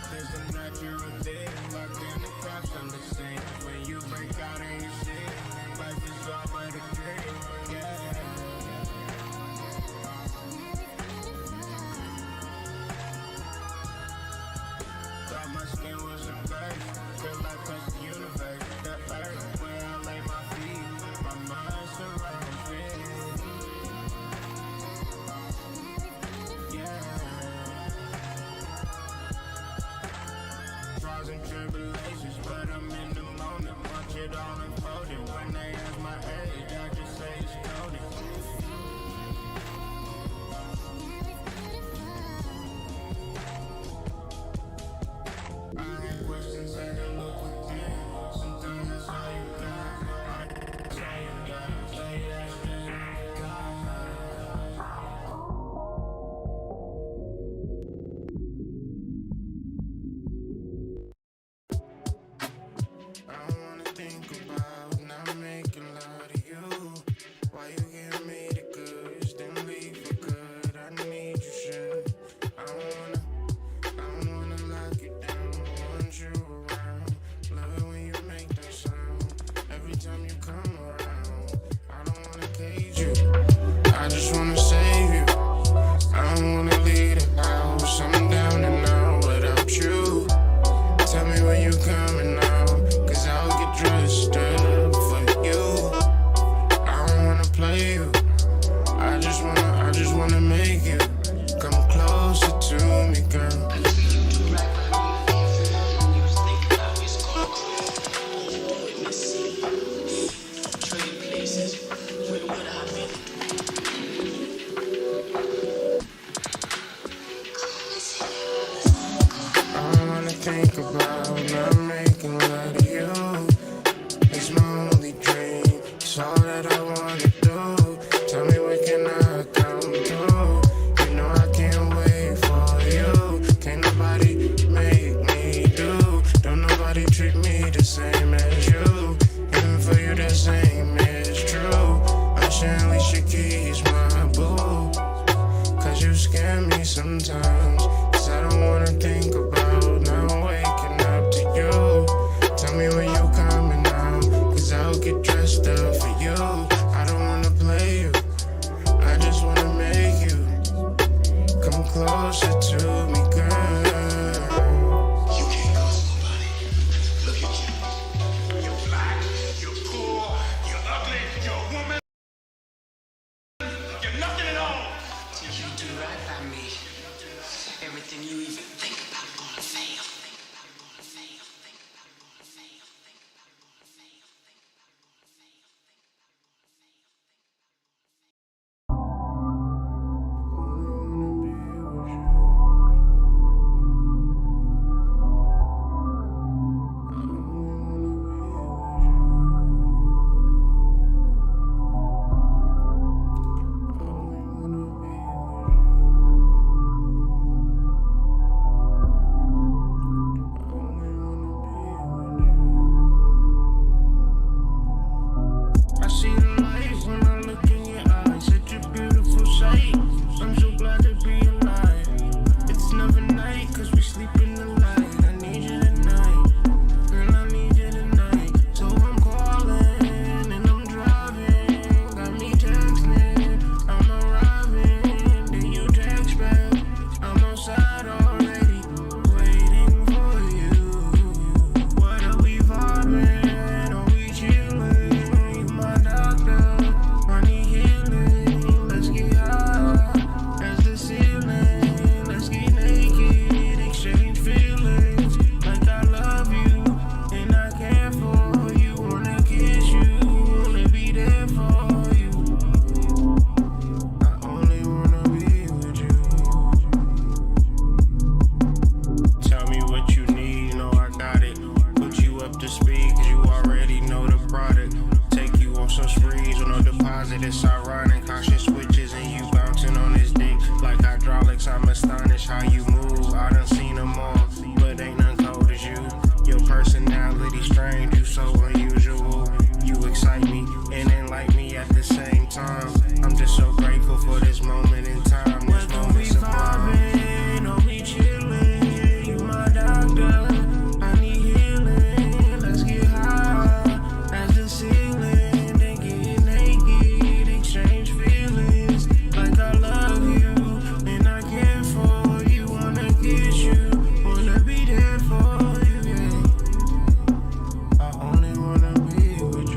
There's a natural thing, locked in the cracks on the scene. When you break out and you see, life is all but a dream, yeah. Thought my skin was a place, feel like touch the universe, the earth, where I lay my feet, my mind surrounds me, yeah. Trials and tribulations, but I'm in the moment. Watch it all unfolding. When they ask my age, I just say it's golden. I have questions and I look within. Sometimes that's all you got. That's all you got. Say that's just I don't wanna think about not making love to you. Why you give me the goods, then leave for good? I need you, shit. I don't wanna lock you down. I want you around. Love it when you make that sound. Every time you come around, I don't wanna cage you. I just wanna save you. I don't wanna leave the house. I'm down and out without you. Tell me when you coming now, cause I'll get dressed up for you. I don't wanna play you. I just wanna make you come closer to me, girl. I don't wanna think about not making love to you. It's my only dream. It's all that I wanna do. Tell me when can I come through? You know I can't wait for you. Can't nobody make me do. Don't nobody treat me the same as you. Even for you the same is true. I should unleash your keys, my boo. Cause you scare me sometimes. Cause I don't wanna think about not waking up to you. Tell me when you coming out, cause I'll get dressed up for you. I don't wanna play you, I just wanna make you come closer to me, girl. You can't cause nobody. Look at you. to speed, cause you already know the product. Take you on some sprees with no deposit. It's ironic how shit switches and you bouncing on this dick like hydraulics. I'm astonished how you move. I done seen them all, but ain't none cold as you. Your personality strange, you so unusual. You excite me and enlighten me at the same time. I'm just so grateful for this moment in time. This moment's sublime. Don't be chillin', you my doctor. I need healing. Let's get high as the ceiling. Then get naked, exchange feelings like I love you and I care for you. Wanna kiss you, wanna be there for you. Yeah. I only wanna be with you.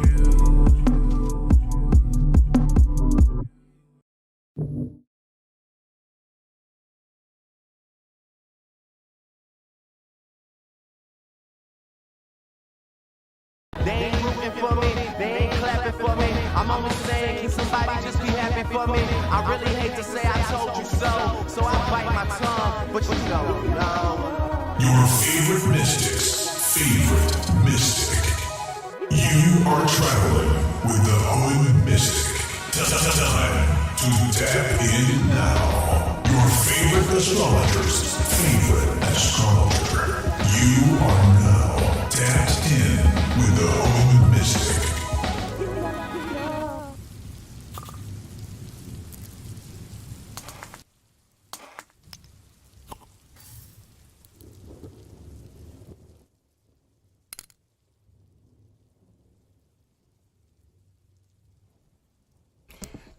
They ain't rooting for me, they ain't clapping for me. I'm only saying, can somebody just be happy for me? I really hate to say I told you so I bite my tongue, but you don't know. Your favorite mystic's favorite mystic. You are traveling with the Hoenn Mystic. Time to tap in now. Your favorite astrologer's favorite astrologer. You are now tapped in with the Hoenn Mystic.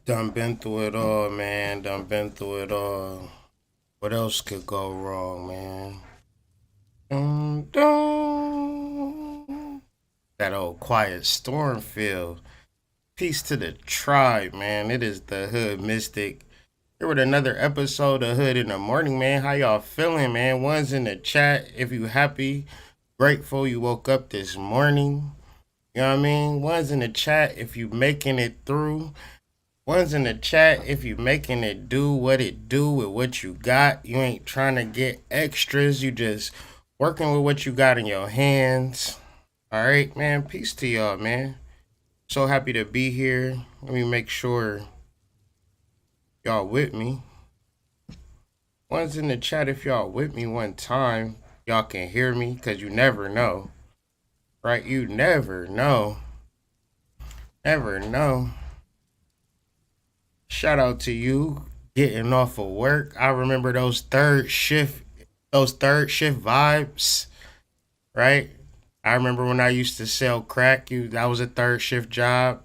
Done been through it all, man. Done been through it all. What else could go wrong, man? Dun, dun. That old quiet storm feel. Peace to the tribe, man. It is the Hood Mystic. Here with another episode of Hood in the Morning, man. How y'all feeling, man? One's in the chat if you happy, grateful you woke up this morning. You know what I mean? One's in the chat if you making it through. One's in the chat if you making it do what it do with what you got. You ain't trying to get extras. You just working with what you got in your hands. All right, man. Peace to y'all, man. So happy to be here. Let me make sure y'all with me. One's in the chat if y'all with me one time. Y'all can hear me because you never know. Right? You never know. Never know. Shout out to you getting off of work. I remember those third shift vibes, right? I remember when I used to sell crack, that was a third shift job.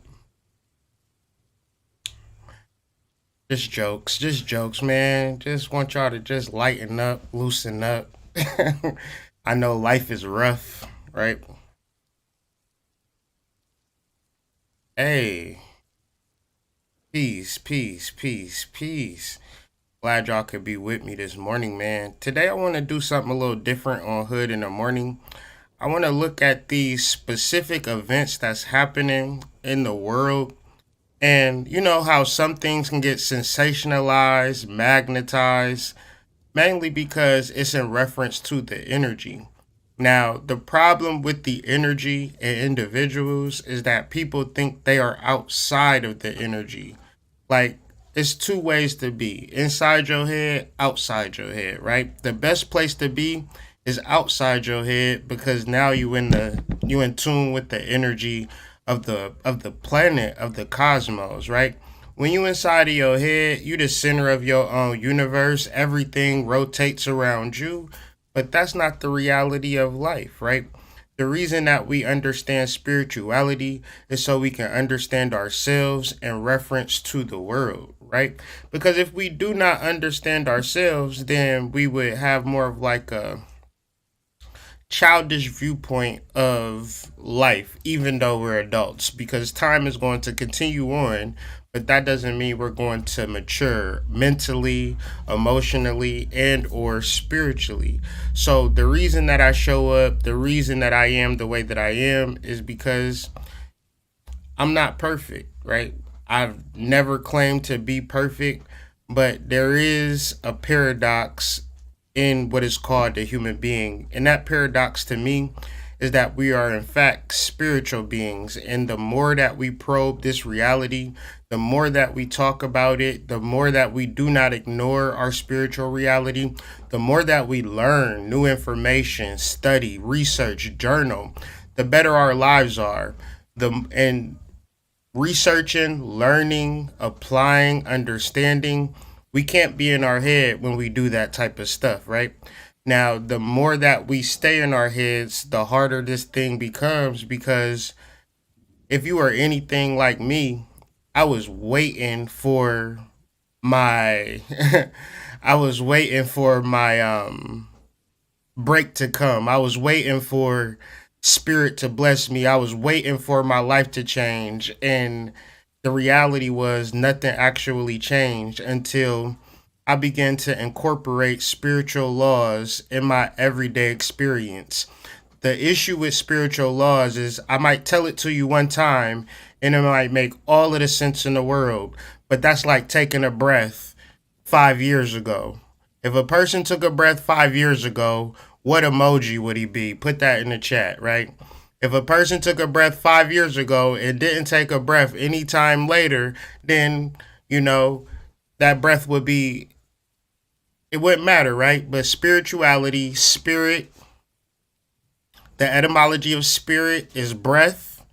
Just jokes, man. Just want y'all to just lighten up, loosen up. I know life is rough, right? Hey. Peace. Glad y'all could be with me this morning, man. Today I want to do something a little different on Hood in the Morning. I want to look at these specific events that's happening in the world. And you know how some things can get sensationalized, magnetized, mainly because it's in reference to the energy. Now, the problem with the energy in individuals is that people think they are outside of the energy. Like, it's two ways to be: inside your head, outside your head, right? The best place to be is outside your head because now you in tune with the energy of the planet, of the cosmos, right? When you inside of your head, you the center of your own universe. Everything rotates around you, but that's not the reality of life, right? The reason that we understand spirituality is so we can understand ourselves in reference to the world, right? Because if we do not understand ourselves, then we would have more of like a childish viewpoint of life, even though we're adults, because time is going to continue on, but that doesn't mean we're going to mature mentally, emotionally, and or spiritually. So the reason that I show up, the reason that I am the way that I am is because I'm not perfect, right? I've never claimed to be perfect, but there is a paradox in what is called the human being. And that paradox to me is that we are in fact spiritual beings. And the more that we probe this reality, the more that we talk about it, the more that we do not ignore our spiritual reality, the more that we learn new information, study, research, journal, the better our lives are. And researching, learning, applying, understanding, we can't be in our head when we do that type of stuff, right? Now, the more that we stay in our heads, the harder this thing becomes, because if you are anything like me, I was waiting for my I was waiting for my break to come. I was waiting for spirit to bless me. I was waiting for my life to change. And the reality was nothing actually changed until I began to incorporate spiritual laws in my everyday experience. The issue with spiritual laws is I might tell it to you one time and it might make all of the sense in the world, but that's like taking a breath 5 years ago. If a person took a breath 5 years ago, what emoji would he be? Put that in the chat, right? If a person took a breath 5 years ago and didn't take a breath any time later, then, that breath would be, it wouldn't matter, right? But spirituality, spirit, the etymology of spirit is breath,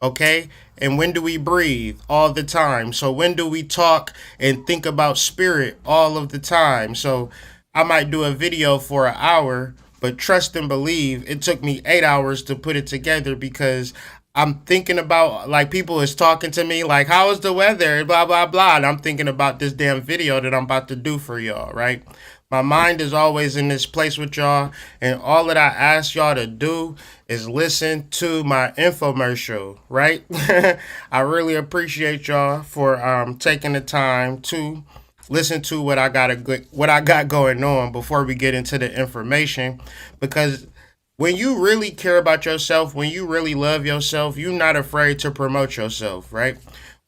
okay? And when do we breathe? All the time. So when do we talk and think about spirit? All of the time. So I might do a video for an hour, but trust and believe it took me 8 hours to put it together, because I'm thinking about, like, people is talking to me like, how is the weather? Blah, blah, blah. And I'm thinking about this damn video that I'm about to do for y'all, right? My mind is always in this place with y'all, and all that I ask y'all to do is listen to my infomercial, right? I really appreciate y'all for taking the time to listen to what I got going on before we get into the information, because when you really care about yourself, when you really love yourself, you're not afraid to promote yourself, right?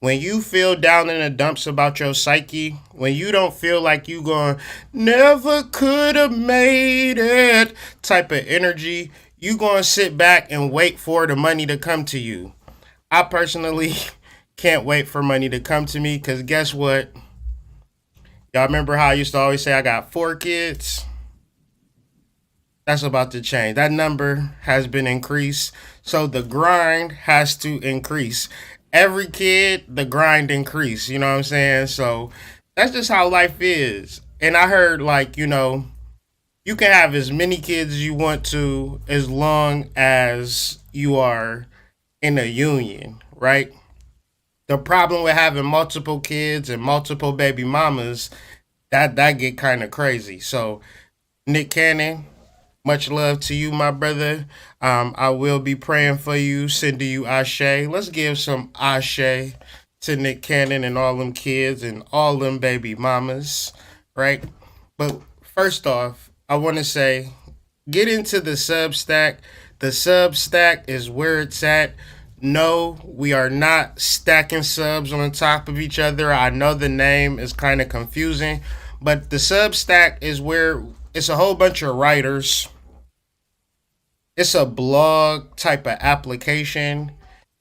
When you feel down in the dumps about your psyche, when you don't feel like you going, never could have made it type of energy, you going to sit back and wait for the money to come to you. I personally can't wait for money to come to me, because guess what? Y'all remember how I used to always say I got 4 kids? That's about to change. That number has been increased. So the grind has to increase. Every kid, the grind increase. You know what I'm saying? So that's just how life is. And I heard, like, you can have as many kids as you want to, as long as you are in a union, right? The problem with having multiple kids and multiple baby mamas, that get kind of crazy. So Nick Cannon, much love to you, my brother. I will be praying for you, sending you ashe. Let's give some ashe to Nick Cannon and all them kids and all them baby mamas, right? But first off, I want to say, get into the Substack. The Substack is where it's at. No, we are not stacking subs on top of each other. I know the name is kind of confusing, but the Substack is where it's a whole bunch of writers. It's a blog type of application.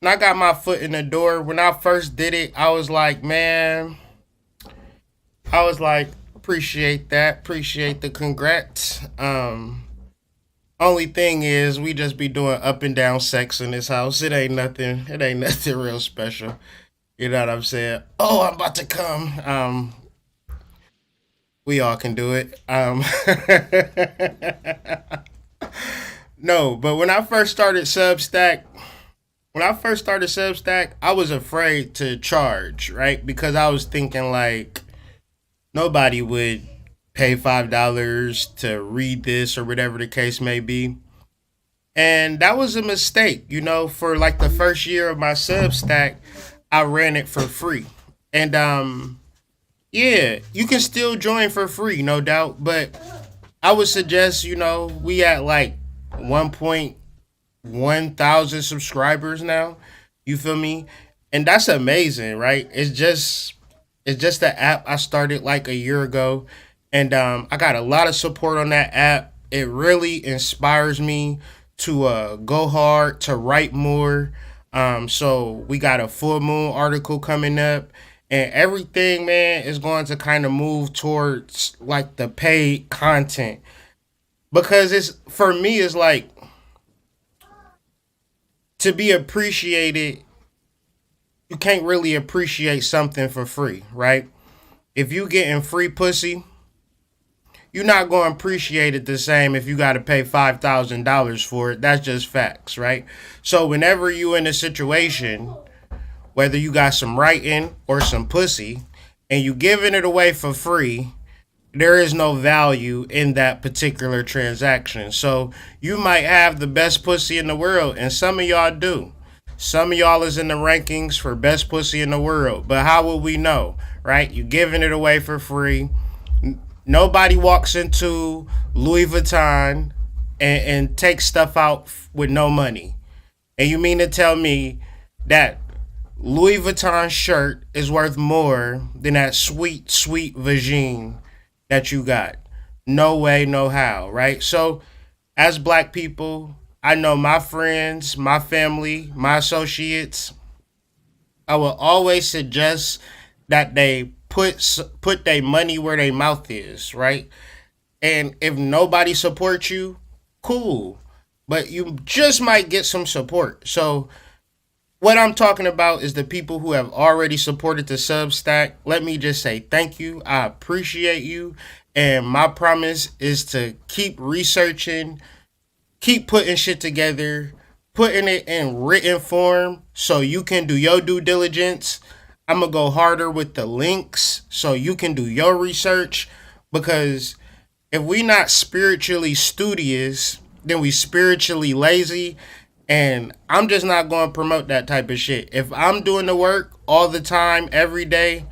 And I got my foot in the door. When I first did it, I was like, appreciate that. Appreciate the congrats. Only thing is, we just be doing up and down sex in this house. It ain't nothing real special. You know what I'm saying? Oh, I'm about to come. We all can do it. No, but when I first started Substack, I was afraid to charge, right? Because I was thinking, like, nobody would pay $5 to read this or whatever the case may be. And that was a mistake, for like the first year of my Substack, I ran it for free. And yeah, you can still join for free, no doubt, but I would suggest, we at like 1.1 thousand subscribers now. You feel me? And that's amazing, right? It's just the app I started like a year ago, and I got a lot of support on that app. It really inspires me to go hard, to write more. So we got a full moon article coming up, and everything, man, is going to kind of move towards like the paid content, because it's, for me, it's like, to be appreciated, you can't really appreciate something for free, right? If you getting free pussy, you're not going to appreciate it the same if you got to pay $5,000 for it. That's just facts, right? So whenever you in a situation, whether you got some writing or some pussy, and you giving it away for free, there is no value in that particular transaction. So you might have the best pussy in the world, and some of y'all do. Some of y'all is in the rankings for best pussy in the world. But how will we know, right? You giving it away for free. Nobody walks into Louis Vuitton and takes stuff out with no money. And you mean to tell me that Louis Vuitton shirt is worth more than that sweet, sweet vagine that you got? No way, no how, right? So, as black people, I know my friends, my family, my associates, I will always suggest that they put their money where their mouth is, right? And if nobody supports you, cool. But you just might get some support. So what I'm talking about is the people who have already supported the Substack. Let me just say thank you. I appreciate you. And my promise is to keep researching, keep putting shit together, putting it in written form so you can do your due diligence. I'm going to go harder with the links so you can do your research, because if we not spiritually studious, then we spiritually lazy, and I'm just not going to promote that type of shit. If I'm doing the work all the time, every day,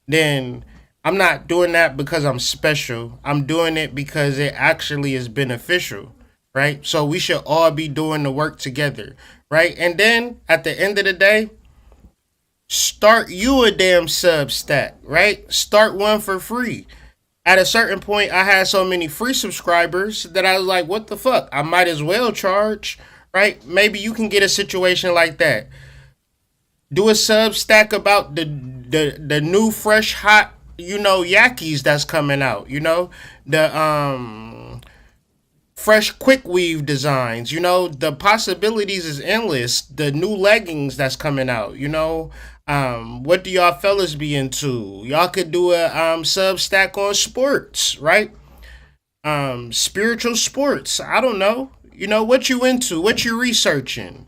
then I'm not doing that because I'm special. I'm doing it because it actually is beneficial, right? So we should all be doing the work together, right? And then at the end of the day, start you a damn Substack, right? Start one for free. At a certain point, I had so many free subscribers that I was like, what the fuck? I might as well charge, right? Maybe you can get a situation like that. Do a Substack about the new fresh hot, yakis that's coming out, the fresh quick weave designs, the possibilities is endless. The new leggings that's coming out, what do y'all fellas be into? Y'all could do a Substack on sports, right? Spiritual sports. I don't know. What you into? What you researching?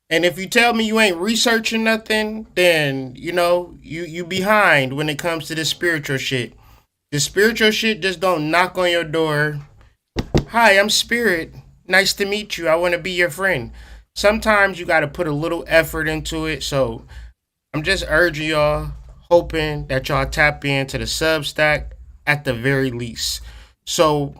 And if you tell me you ain't researching nothing, then you behind when it comes to the spiritual shit. The spiritual shit just don't knock on your door. Hi, I'm Spirit. Nice to meet you. I want to be your friend. Sometimes you got to put a little effort into it. So I'm just urging y'all, hoping that y'all tap into the Substack at the very least. So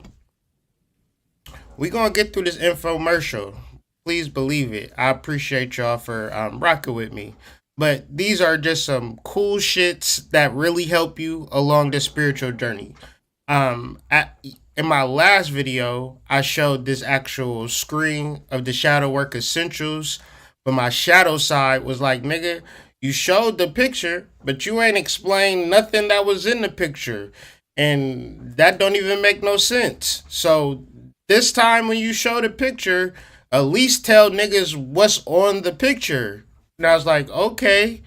we're going to get through this infomercial. Please believe it. I appreciate y'all for rocking with me. But these are just some cool shits that really help you along the spiritual journey. In my last video, I showed this actual screen of the shadow work essentials. But my shadow side was like, nigga, you showed the picture, but you ain't explained nothing that was in the picture. And that don't even make no sense. So this time when you show the picture, at least tell niggas what's on the picture. And I was like, okay.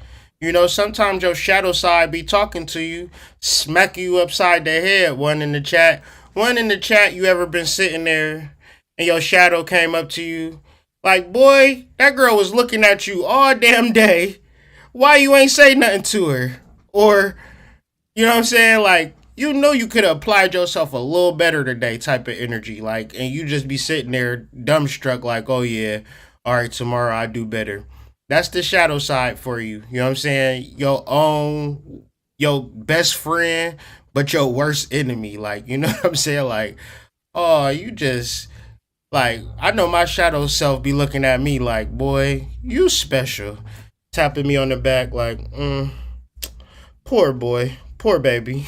Sometimes your shadow side be talking to you, smack you upside the head. One in the chat, you ever been sitting there and your shadow came up to you like, boy, that girl was looking at you all damn day. Why you ain't say nothing to her? Or, you know what I'm saying? Like, you could have applied yourself a little better today type of energy. Like, and you just be sitting there dumbstruck like, oh yeah, all right, tomorrow I do better. That's the shadow side for you. You know what I'm saying? Your best friend, but your worst enemy. Like, you know what I'm saying? Like, oh, you just, like, I know my shadow self be looking at me like, boy, you special. Tapping me on the back like, poor boy, poor baby.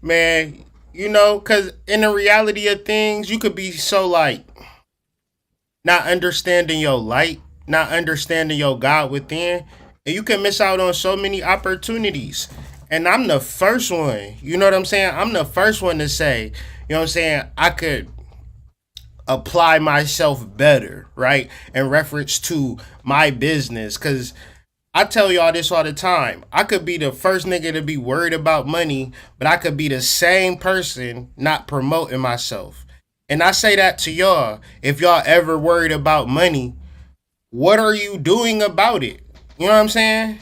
Man, You know, because in the reality of things, you could be so like not understanding your light, not understanding your God within, and you can miss out on so many opportunities. And I'm the first one, you know what I'm saying? I'm the first one to say, you know what I'm saying? I could apply myself better, right? In reference to my business. Cause I tell y'all this all the time. I could be the first nigga to be worried about money, but I could be the same person not promoting myself. And I say that to y'all. If y'all ever worried about money, what are you doing about it? You know what I'm saying?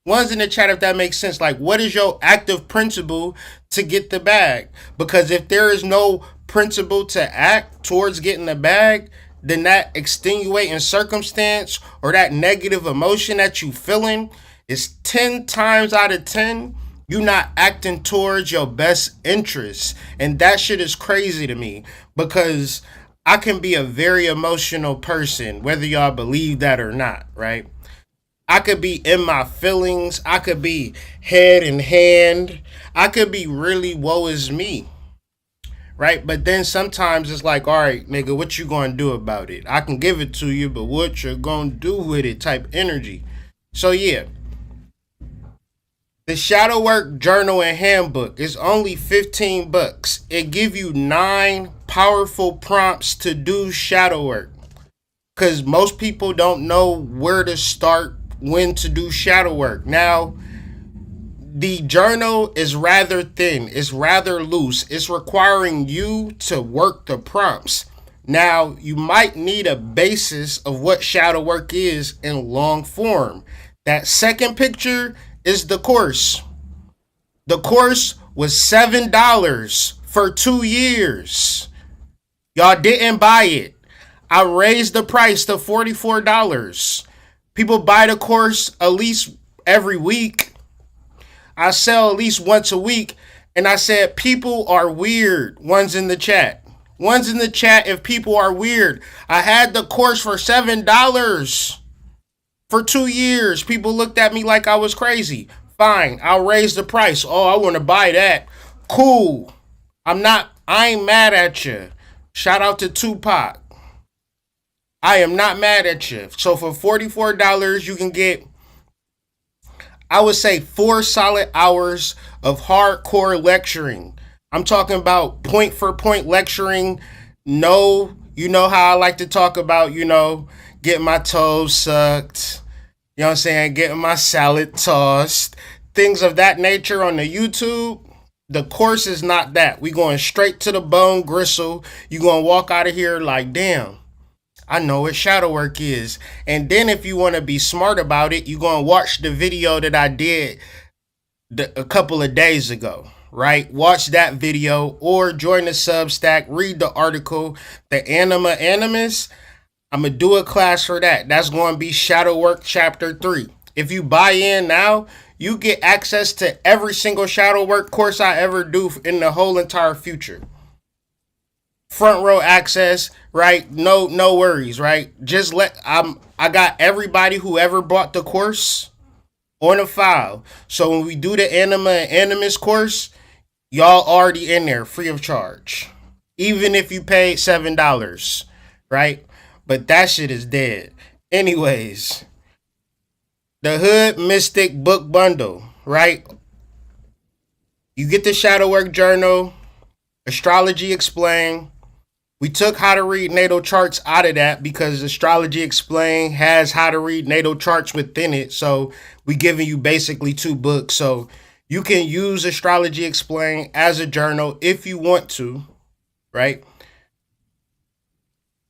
One's in the chat if that makes sense. Like, what is your active principle to get the bag? Because if there is no principle to act towards getting the bag, then that extenuating circumstance or that negative emotion that you feeling is 10 times out of 10 you not acting towards your best interests. And that shit is crazy to me because I can be a very emotional person, whether y'all believe that or not, right? I could be in my feelings. I could be head in hand. I could be really woe is me. Right? But then sometimes it's like, all right, nigga, what you gonna do about it? I can give it to you, but what you're gonna do with it type energy. So yeah. The Shadow Work Journal and Handbook is only $15. It give you 9 powerful prompts to do shadow work. Cause most people don't know where to start, when to do shadow work. Now, the journal is rather thin. It's rather loose. It's requiring you to work the prompts. Now, you might need a basis of what shadow work is in long form. That second picture is the course. The course was $7 for 2 years. Y'all didn't buy it. I raised the price to $44. People buy the course at least every week. I sell at least once a week. And I said, people are weird. One's in the chat. One's in the chat if people are weird. I had the course for $7 for 2 years. People looked at me like I was crazy. Fine, I'll raise the price. Oh, I want to buy that. Cool. I ain't mad at you. Shout out to Tupac. I am not mad at you. So for $44, you can get, I would say, 4 solid hours of hardcore lecturing. I'm talking about point for point lecturing. No, you know how I like to talk about, getting my toes sucked. You know what I'm saying? Getting my salad tossed. Things of that nature on the YouTube. The course is not that. We going straight to the bone gristle. You going to walk out of here like, damn, I know what shadow work is. And then if you want to be smart about it, you're going to watch the video that I did a couple of days ago, right? Watch that video or join the Substack, read the article, The Anima Animus. I'm going to do a class for that. That's going to be Shadow Work Chapter 3. If you buy in now, you get access to every single shadow work course I ever do in the whole entire future. Front row access, right? No worries, right? I got everybody who ever bought the course on a file. So when we do the Anima and Animus course, y'all already in there free of charge. Even if you paid $7, right? But that shit is dead. Anyways, the Hood Mystic book bundle, right? You get the Shadow Work Journal, Astrology Explained. We took How to Read Natal Charts out of that because Astrology Explained has How to Read Natal Charts within it. So we giving you basically 2 books. So you can use Astrology Explained as a journal if you want to, right?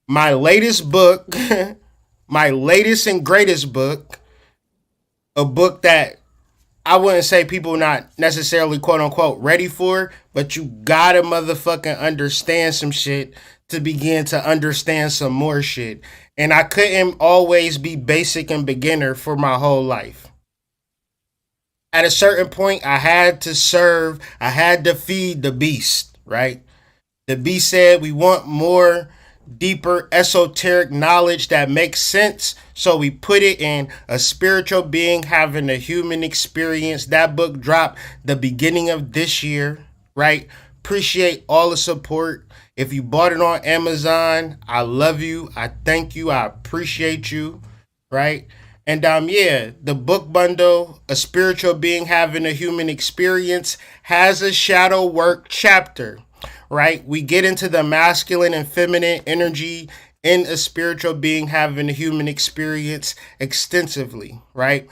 My latest book, my latest and greatest book, a book that I wouldn't say people not necessarily quote unquote ready for, but you gotta motherfucking understand some shit to begin to understand some more shit. And I couldn't always be basic and beginner for my whole life. At a certain point, I had to serve, I had to feed the beast, right? The beast said we want more deeper esoteric knowledge that makes sense, so we put it in a spiritual being having a human experience. That book dropped the beginning of this year, right? appreciate all the support. If you bought it on Amazon, I love you. I thank you. I appreciate you. Right? And yeah, the book bundle, A Spiritual Being Having a Human Experience, has a shadow work chapter. Right? We get into the masculine and feminine energy in a spiritual being having a human experience extensively, right?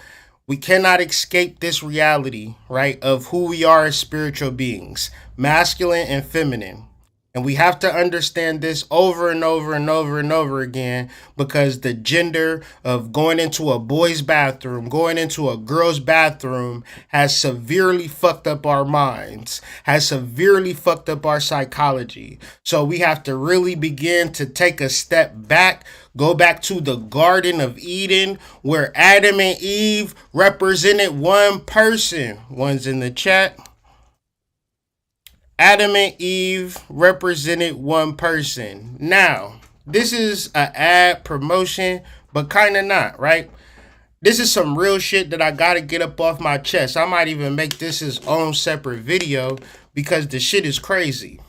We cannot escape this reality, right, of who we are as spiritual beings, masculine and feminine. And we have to understand this over and over and over and over again, because the gender of going into a boy's bathroom, going into a girl's bathroom has severely fucked up our minds, has severely fucked up our psychology. So we have to really begin to take a step back, go back to the Garden of Eden, where Adam and Eve represented one person. One's in the chat. Adam and Eve represented one person. Now, this is an ad promotion, but kind of not, right? This is some real shit that I gotta get up off my chest. I might even make this his own separate video because the shit is crazy.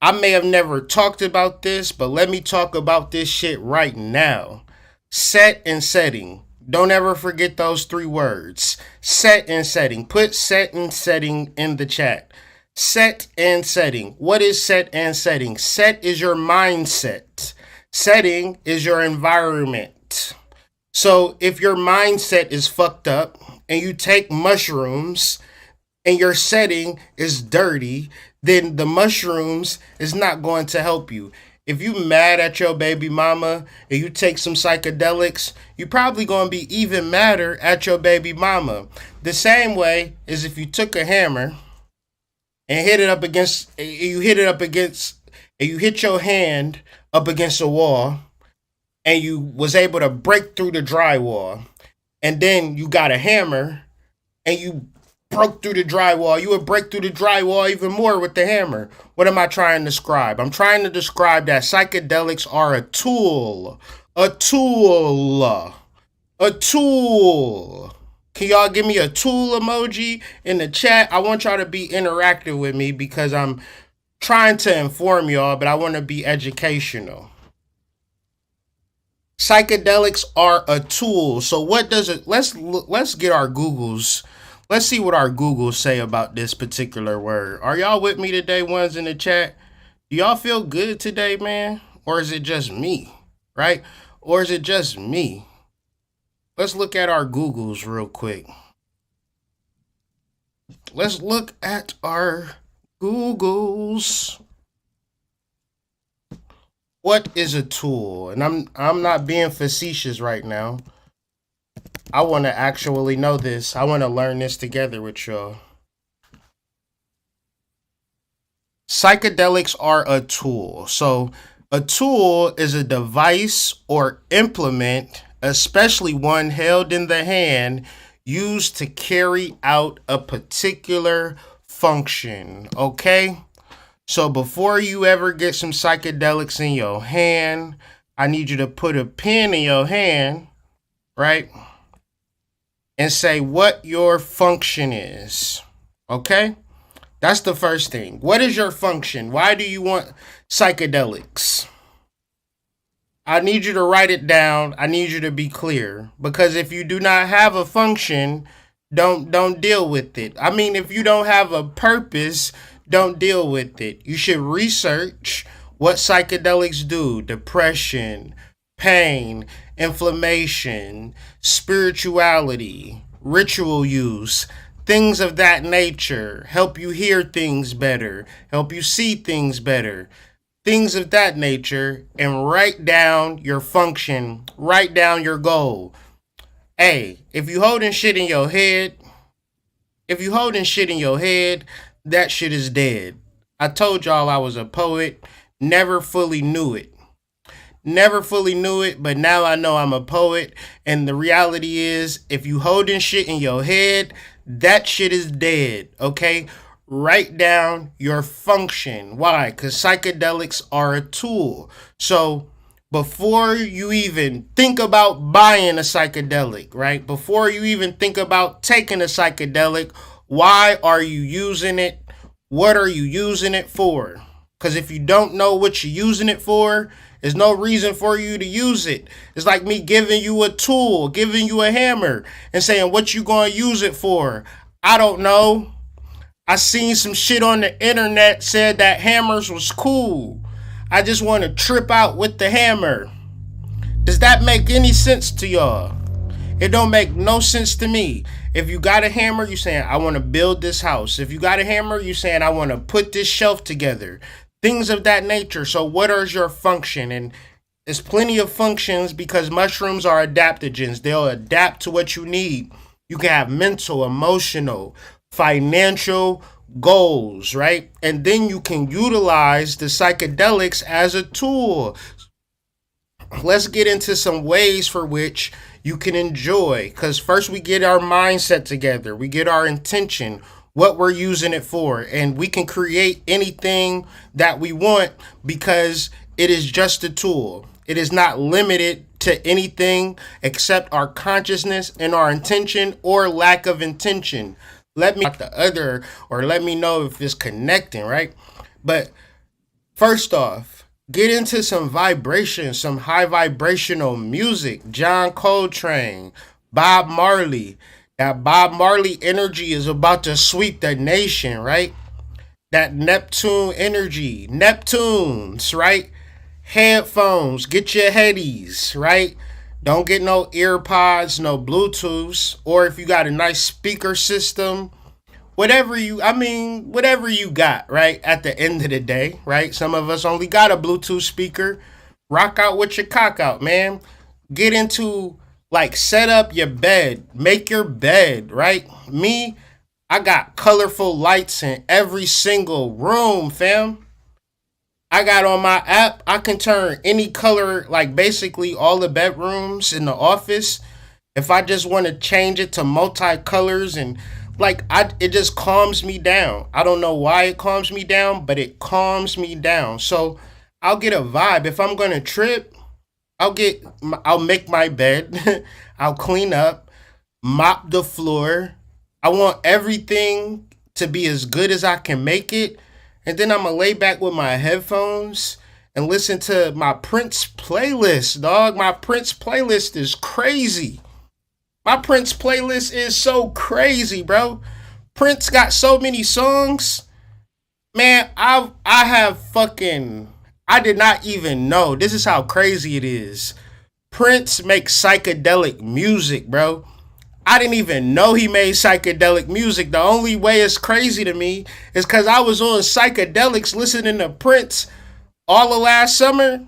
I may have never talked about this, but let me talk about this shit right now. Set and setting. Don't ever forget those 3 words. Set and setting. Put set and setting in the chat. Set and setting. What is set and setting? Set is your mindset. Setting is your environment. So if your mindset is fucked up and you take mushrooms and your setting is dirty, then the mushrooms is not going to help you. If you mad at your baby mama and you take some psychedelics, you probably going to be even madder at your baby mama. The same way as if you took a hammer and hit your hand up against a wall and you was able to break through the drywall, and then you got a hammer and you broke through the drywall. You would break through the drywall even more with the hammer. What am I trying to describe? I'm trying to describe that psychedelics are a tool. A tool. A tool. Can y'all give me a tool emoji in the chat? I want y'all to be interactive with me because I'm trying to inform y'all, but I want to be educational. Psychedelics are a tool. So what does it, let's get our Googles. Let's see what our Googles say about this particular word. Are y'all with me today, ones in the chat? Do y'all feel good today, man? Or is it just me, right? Or is it just me? Let's look at our Googles real quick. Let's look at our Googles. What is a tool? And I'm not being facetious right now. I want to actually know this. I want to learn this together with y'all. Psychedelics are a tool. So a tool is a device or implement, especially one held in the hand, used to carry out a particular function. Okay? So before you ever get some psychedelics in your hand, I need you to put a pen in your hand, right? And say what your function is. Okay? That's the first thing. What is your function? Why do you want psychedelics? I need you to write it down. I need you to be clear. Because if you do not have a function, don't deal with it. I mean, if you don't have a purpose, don't deal with it. You should research what psychedelics do. Depression, pain, inflammation, spirituality, ritual use, things of that nature. Help you hear things better, help you see things better, things of that nature. And write down your function, write down your goal. Hey, if you holding shit in your head, that shit is dead. I told y'all I was a poet, never fully knew it. Never fully knew it, but now I know I'm a poet. And the reality is, if you holding shit in your head, that shit is dead, okay? Write down your function. Why? Because psychedelics are a tool. So before you even think about buying a psychedelic, right? Before you even think about taking a psychedelic Why are you using it? What are you using it for? Because if you don't know what you're using it for, there's no reason for you to use it. It's like me giving you a tool, giving you a hammer, and saying what you gonna use it for. I don't know. I seen some shit on the internet said that hammers was cool. I just want to trip out with the hammer. Does that make any sense to y'all? It don't make no sense to me. If you got a hammer, you saying, I want to build this house. If you got a hammer, you saying, I want to put this shelf together. Things of that nature. So what is your function? And there's plenty of functions because mushrooms are adaptogens. They'll adapt to what you need. You can have mental, emotional, financial goals, right? And then you can utilize the psychedelics as a tool. Let's get into some ways for which you can enjoy. Because first we get our mindset together. We get our intention, what we're using it for. And we can create anything that we want because it is just a tool. It is not limited to anything except our consciousness and our intention or lack of intention. Let me the other, or let me know if it's connecting, right? But first off, get into some vibration, some high vibrational music. John Coltrane, Bob Marley. That Bob Marley energy is about to sweep the nation, right? That Neptune energy, Neptunes, right? Headphones, get your headies, right? Don't get no earpods, no Bluetooths, or if you got a nice speaker system, whatever you got, right? At the end of the day, right? Some of us only got a Bluetooth speaker. Rock out with your cock out, man. Get into, like, set up your bed. Make your bed, right? Me, I got colorful lights in every single room, fam. I got on my app, I can turn any color, like basically all the bedrooms in the office. If I just want to change it to multicolors and it just calms me down. I don't know why it calms me down, but it calms me down. So I'll get a vibe. If I'm going to trip, I'll make my bed. I'll clean up, mop the floor. I want everything to be as good as I can make it. And then I'm going to lay back with my headphones and listen to my Prince playlist, dog. My Prince playlist is crazy. My Prince playlist is so crazy, bro. Prince got so many songs. Man, I did not even know. This is how crazy it is. Prince makes psychedelic music, bro. I didn't even know he made psychedelic music. The only way it's crazy to me is because I was on psychedelics listening to Prince all of last summer.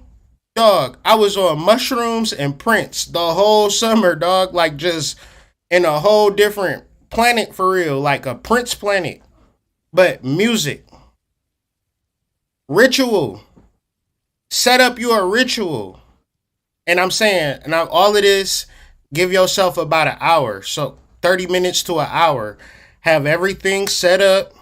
Dog, I was on mushrooms and Prince the whole summer, dog. Like just in a whole different planet for real. Like a Prince planet. But music. Ritual. Set up your ritual. And I'm saying, all of this, give yourself about an hour. So 30 minutes to an hour. Have everything set up.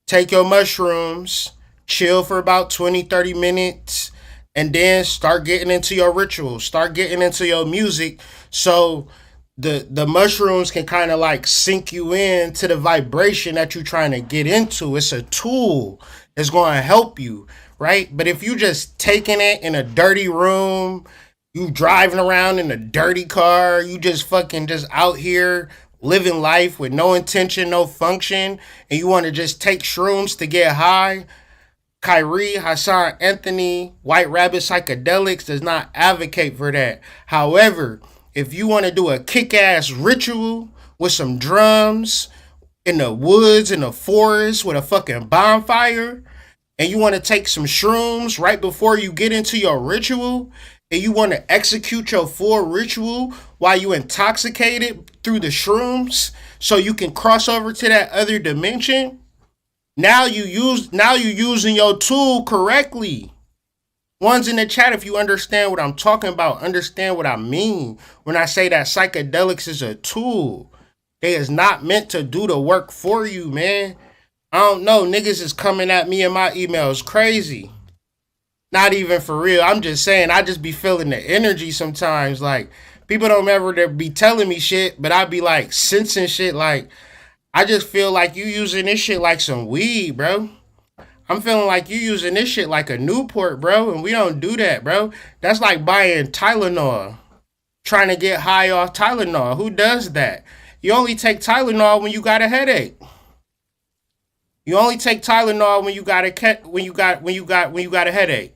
Take your mushrooms. Chill for about 20, 30 minutes. And then start getting into your rituals. Start getting into your music. So the mushrooms can kind of like sink you into the vibration that you're trying to get into. It's a tool. It's going to help you. Right? But if you just taking it in a dirty room, you driving around in a dirty car, you just out here living life with no intention, no function, and you want to just take shrooms to get high. Kyrie, Hassan Anthony, White Rabbit Psychedelics does not advocate for that. However, if you want to do a kick-ass ritual with some drums in the woods, in the forest, with a fucking bonfire, and you want to take some shrooms right before you get into your ritual, and you want to execute your full ritual while you intoxicated through the shrooms so you can cross over to that other dimension, now you using your tool correctly. Ones in the chat, if you understand what I'm talking about, understand what I mean when I say that psychedelics is a tool. They is not meant to do the work for you, man. I don't know. Niggas is coming at me in my emails crazy. Not even for real. I'm just saying, I just be feeling the energy sometimes. Like, people don't ever be telling me shit, but I be like sensing shit. Like, I just feel like you using this shit like some weed, bro. I'm feeling like you using this shit like a Newport, bro, and we don't do that, bro. That's like buying Tylenol, trying to get high off Tylenol. Who does that? You only take Tylenol when you got a headache. You only take Tylenol when you got a headache.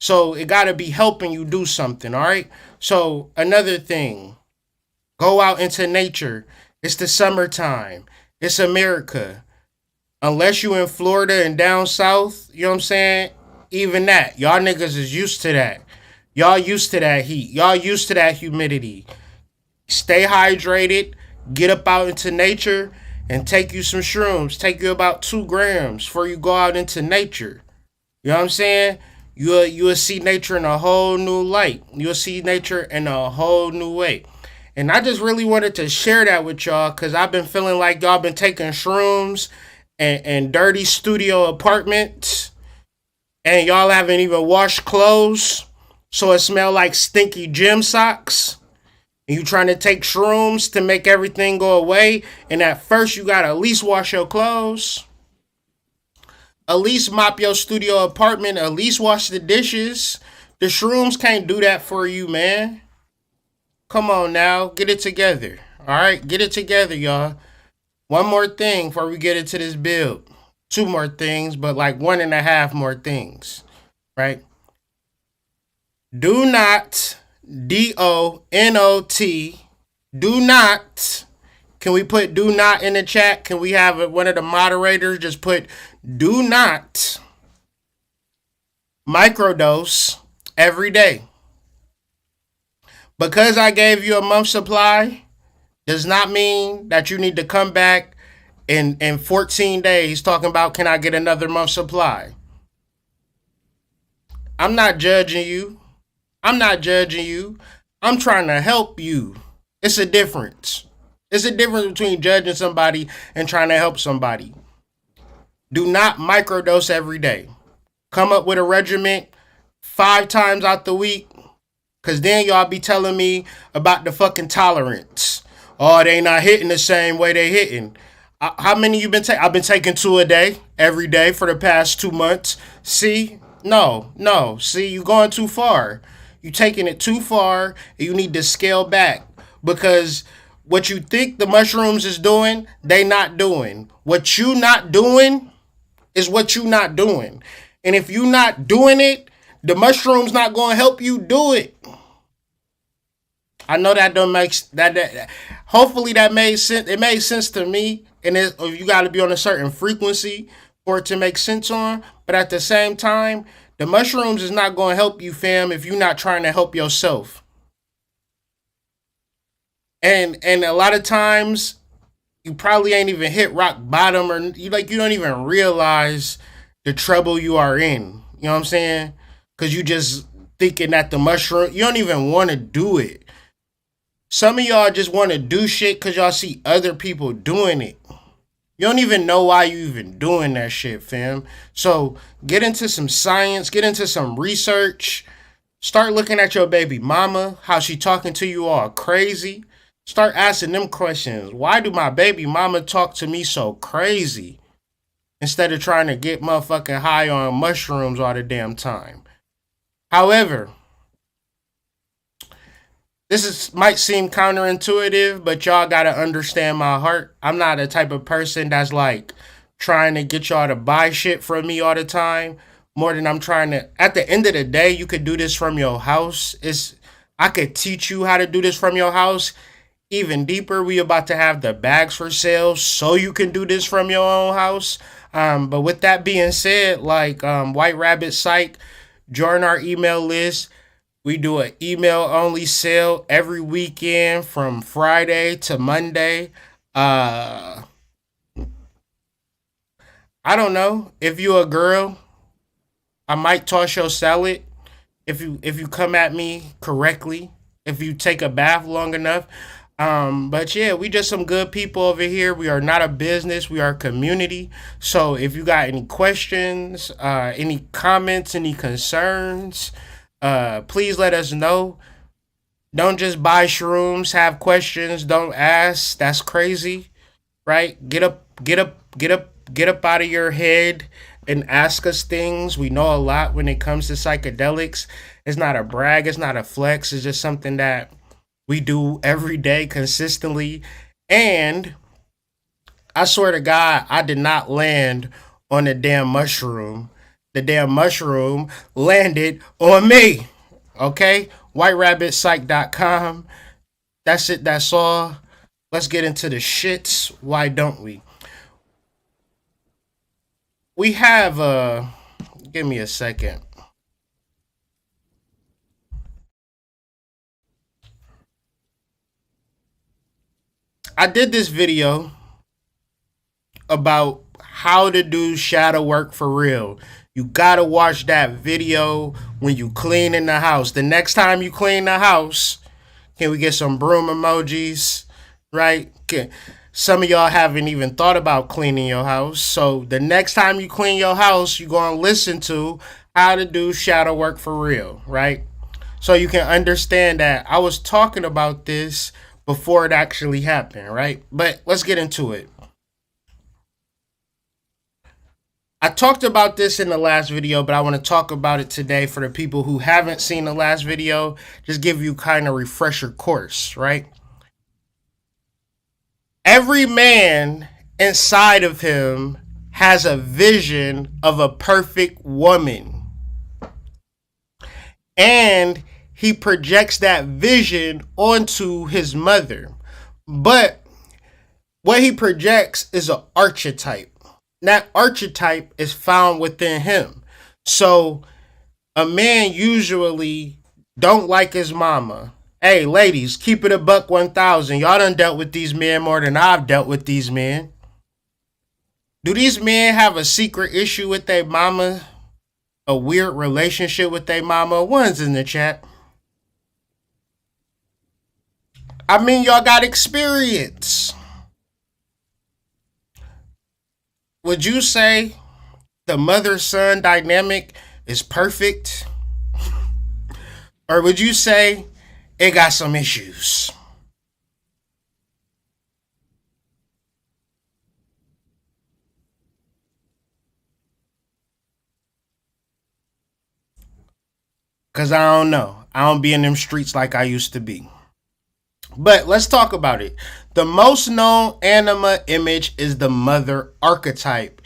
So it got to be helping you do something, all right? So another thing, go out into nature. It's the summertime. It's America. Unless you in Florida and down south, you know what I'm saying? Even that, y'all niggas is used to that. Y'all used to that heat. Y'all used to that humidity. Stay hydrated. Get up out into nature and take you some shrooms. Take you about 2 grams before you go out into nature. You know what I'm saying? You'll see nature in a whole new light. You'll see nature in a whole new way. And I just really wanted to share that with y'all because I've been feeling like y'all been taking shrooms and dirty studio apartments and y'all haven't even washed clothes. So it smell like stinky gym socks. And you trying to take shrooms to make everything go away. And at first you gotta at least wash your clothes. At least mop your studio apartment. At least wash the dishes. The shrooms can't do that for you, man. Come on now. Get it together. Alright? Get it together, y'all. One more thing before we get into this build. 2 more things, but like 1.5 more things. Right? Do not, DONOT, do not, can we put do not in the chat? Can we have one of the moderators just put do not microdose every day? Because I gave you a month's supply does not mean that you need to come back in 14 days talking about can I get another month's supply. I'm not judging you. I'm trying to help you. It's a difference. It's a difference between judging somebody and trying to help somebody. Do not microdose every day. Come up with a regimen 5 times out the week. Because then y'all be telling me about the fucking tolerance. Oh, they not hitting the same way they hitting. How many you been taking? I've been taking 2 a day, every day for the past 2 months. See? No. See, you going too far. You taking it too far. And you need to scale back. Because what you think the mushrooms is doing, they not doing. What you not doing is what you not doing. And if you not doing it, the mushrooms not going to help you do it. I know that don't make that. Hopefully that made sense. It made sense to me, and you got to be on a certain frequency for it to make sense on. But at the same time, the mushrooms is not going to help you, fam, if you're not trying to help yourself. And a lot of times, you probably ain't even hit rock bottom, or you don't even realize the trouble you are in. You know what I'm saying? Because you just thinking that the mushroom, you don't even want to do it. Some of y'all just want to do shit because y'all see other people doing it. You don't even know why you even doing that shit, fam. So get into some science, get into some research. Start looking at your baby mama, how she talking to you all crazy. Start asking them questions. Why do my baby mama talk to me so crazy? Instead of trying to get motherfucking high on mushrooms all the damn time. However, might seem counterintuitive, but y'all gotta understand my heart. I'm not the type of person that's like trying to get y'all to buy shit from me all the time. More than I'm trying to. At the end of the day, you could do this from your house. I could teach you how to do this from your house. Even deeper, we about to have the bags for sale, so you can do this from your own house. But with that being said, like White Rabbit Psych, join our email list. We do an email only sale every weekend from Friday to Monday. I don't know. If you a girl, I might toss your salad if you come at me correctly, if you take a bath long enough. But yeah, we just some good people over here. We are not a business. We are a community. So if you got any questions, any comments, any concerns, please let us know. Don't just buy shrooms, have questions, don't ask. That's crazy, right? Get up out of your head and ask us things. We know a lot when it comes to psychedelics. It's not a brag, it's not a flex, it's just something that we do every day consistently. And I swear to God, I did not land on the damn mushroom. The damn mushroom landed on me. Okay? WhiteRabbitPsych.com. That's it. That's all. Let's get into the shits. Why don't we? We have give me a second. I did this video about how to do shadow work for real. You gotta watch that video when you clean in the house. The next time you clean the house, can we get some broom emojis? Right? Some of y'all haven't even thought about cleaning your house. So the next time you clean your house, you're gonna listen to how to do shadow work for real, right? So you can understand that I was talking about this before it actually happened, right? But let's get into it. I talked about this in the last video, but I want to talk about it today for the people who haven't seen the last video. Just give you kind of refresher course, right? Every man inside of him has a vision of a perfect woman. And he projects that vision onto his mother. But what he projects is an archetype. That archetype is found within him. So a man usually don't like his mama. Hey, ladies, keep it a buck 1,000. Y'all done dealt with these men more than I've dealt with these men. Do these men have a secret issue with their mama? A weird relationship with their mama? One's in the chat. I mean, y'all got experience. Would you say the mother-son dynamic is perfect? Or would you say it got some issues? Because I don't know. I don't be in them streets like I used to be. But let's talk about it. The most known anima image is the mother archetype.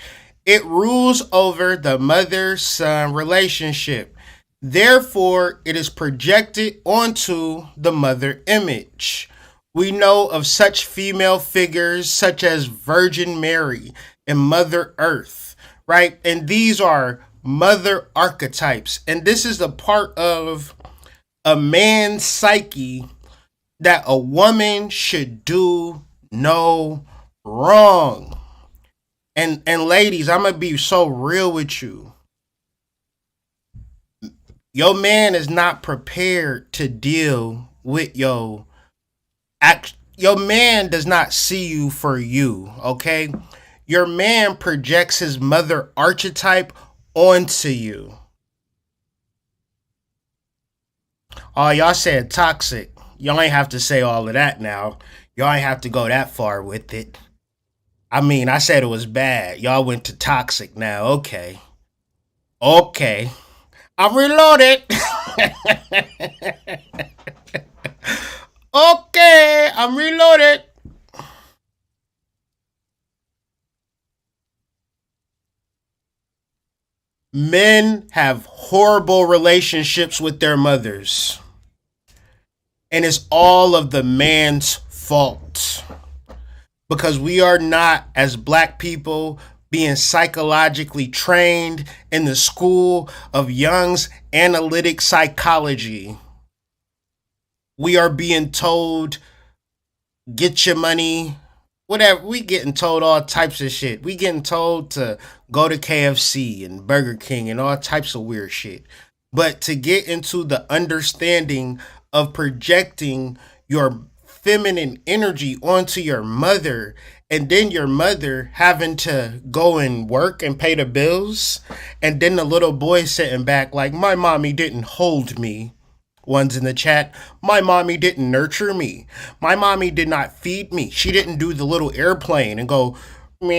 It rules over the mother-son relationship. Therefore, it is projected onto the mother image. We know of such female figures such as Virgin Mary and Mother Earth, right? And these are mother archetypes. And this is a part of a man's psyche that a woman should do no wrong. And ladies, I'm going to be so real with you. Your man is not prepared to deal with your man does not see you for you, okay? Your man projects his mother archetype onto you. Oh, y'all said toxic. Y'all ain't have to say all of that now. Y'all ain't have to go that far with it. I mean, I said it was bad. Y'all went to toxic now. Okay. Okay. I'm reloaded. Okay, I'm reloaded. Men have horrible relationships with their mothers. And it's all of the man's fault. Because we are not, as black people, being psychologically trained in the school of Jung's analytic psychology. We are being told, get your money, whatever. We getting told all types of shit. We getting told to go to KFC and Burger King and all types of weird shit. But to get into the understanding of projecting your feminine energy onto your mother, and then your mother having to go and work and pay the bills, and then the little boy sitting back like, my mommy didn't hold me. One's in the chat. My mommy didn't nurture me. My mommy did not feed me. She didn't do the little airplane and go, meow.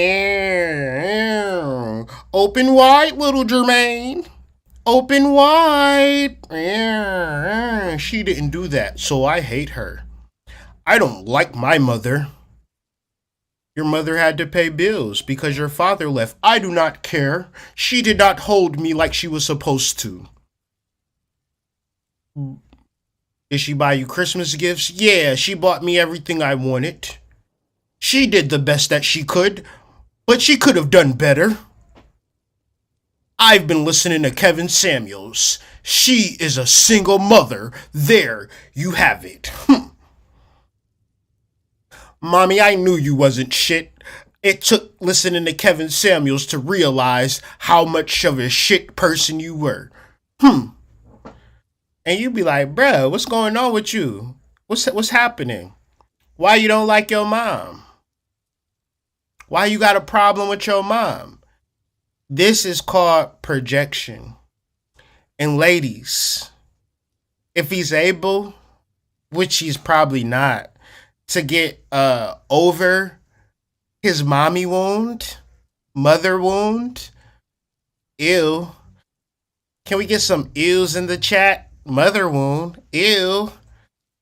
Open wide, little Jermaine. Open wide. She didn't do that, so I hate her. I don't like my mother. Your mother had to pay bills because your father left. I do not care. She did not hold me like she was supposed to. Did she buy you Christmas gifts? Yeah, she bought me everything I wanted. She did the best that she could, but she could have done better. I've been listening to Kevin Samuels. She is a single mother. There, you have it. Mommy, I knew you wasn't shit. It took listening to Kevin Samuels to realize how much of a shit person you were. And you be like, bruh, what's going on with you? What's happening? Why you don't like your mom? Why you got a problem with your mom? This is called projection. And ladies, if he's able, which he's probably not, to get over his mommy wound, mother wound, ew. Can we get some ews in the chat? Mother wound, ew,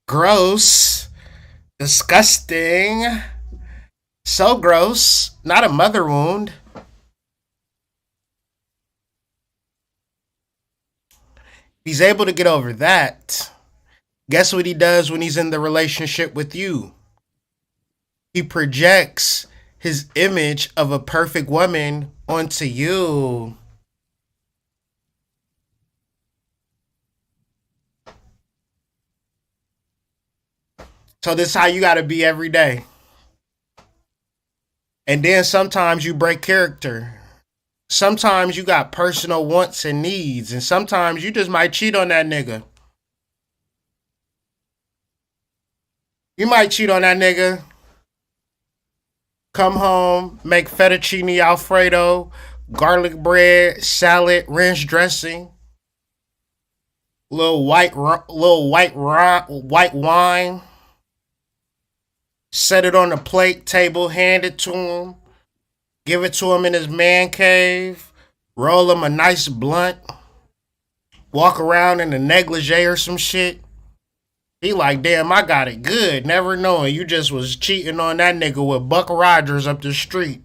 gross, disgusting, so gross, not a mother wound. He's able to get over that. Guess what he does when he's in the relationship with you? He projects his image of a perfect woman onto you. So this is how you gotta be every day. And then sometimes you break character. Sometimes you got personal wants and needs. And sometimes you just might cheat on that nigga. You might cheat on that nigga. Come home, make fettuccine Alfredo, garlic bread, salad, ranch dressing, little white wine. Set it on the plate table, hand it to him, give it to him in his man cave, roll him a nice blunt, walk around in a negligee or some shit. He like, damn, I got it good, never knowing you just was cheating on that nigga with Buck Rogers up the street.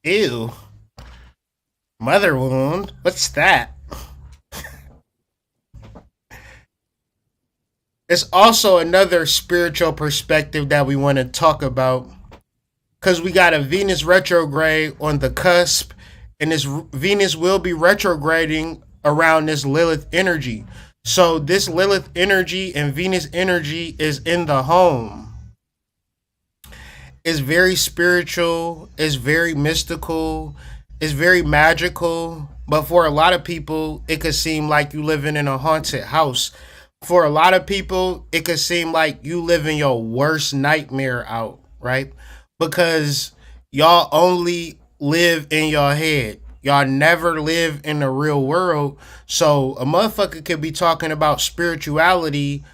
Ew. Mother wound? What's that? It's also another spiritual perspective that we want to talk about, because we got a Venus retrograde on the cusp, and this Venus will be retrograding around this Lilith energy. So this Lilith energy and Venus energy is in the home. It's very spiritual, it's very mystical, it's very magical, but for a lot of people, it could seem like you living in a haunted house. For a lot of people, it could seem like you living your worst nightmare out, right? Because y'all only live in your head. Y'all never live in the real world. So a motherfucker could be talking about spirituality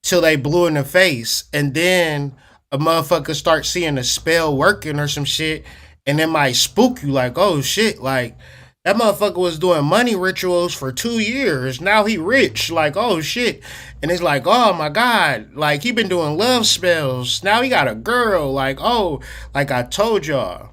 till they blue in the face. And then a motherfucker start seeing a spell working or some shit. And it might spook you like, oh shit, like, that motherfucker was doing money rituals for 2 years. Now he rich. Like, oh shit. And it's like, oh my God. Like, he been doing love spells. Now he got a girl. Like, oh, like I told y'all.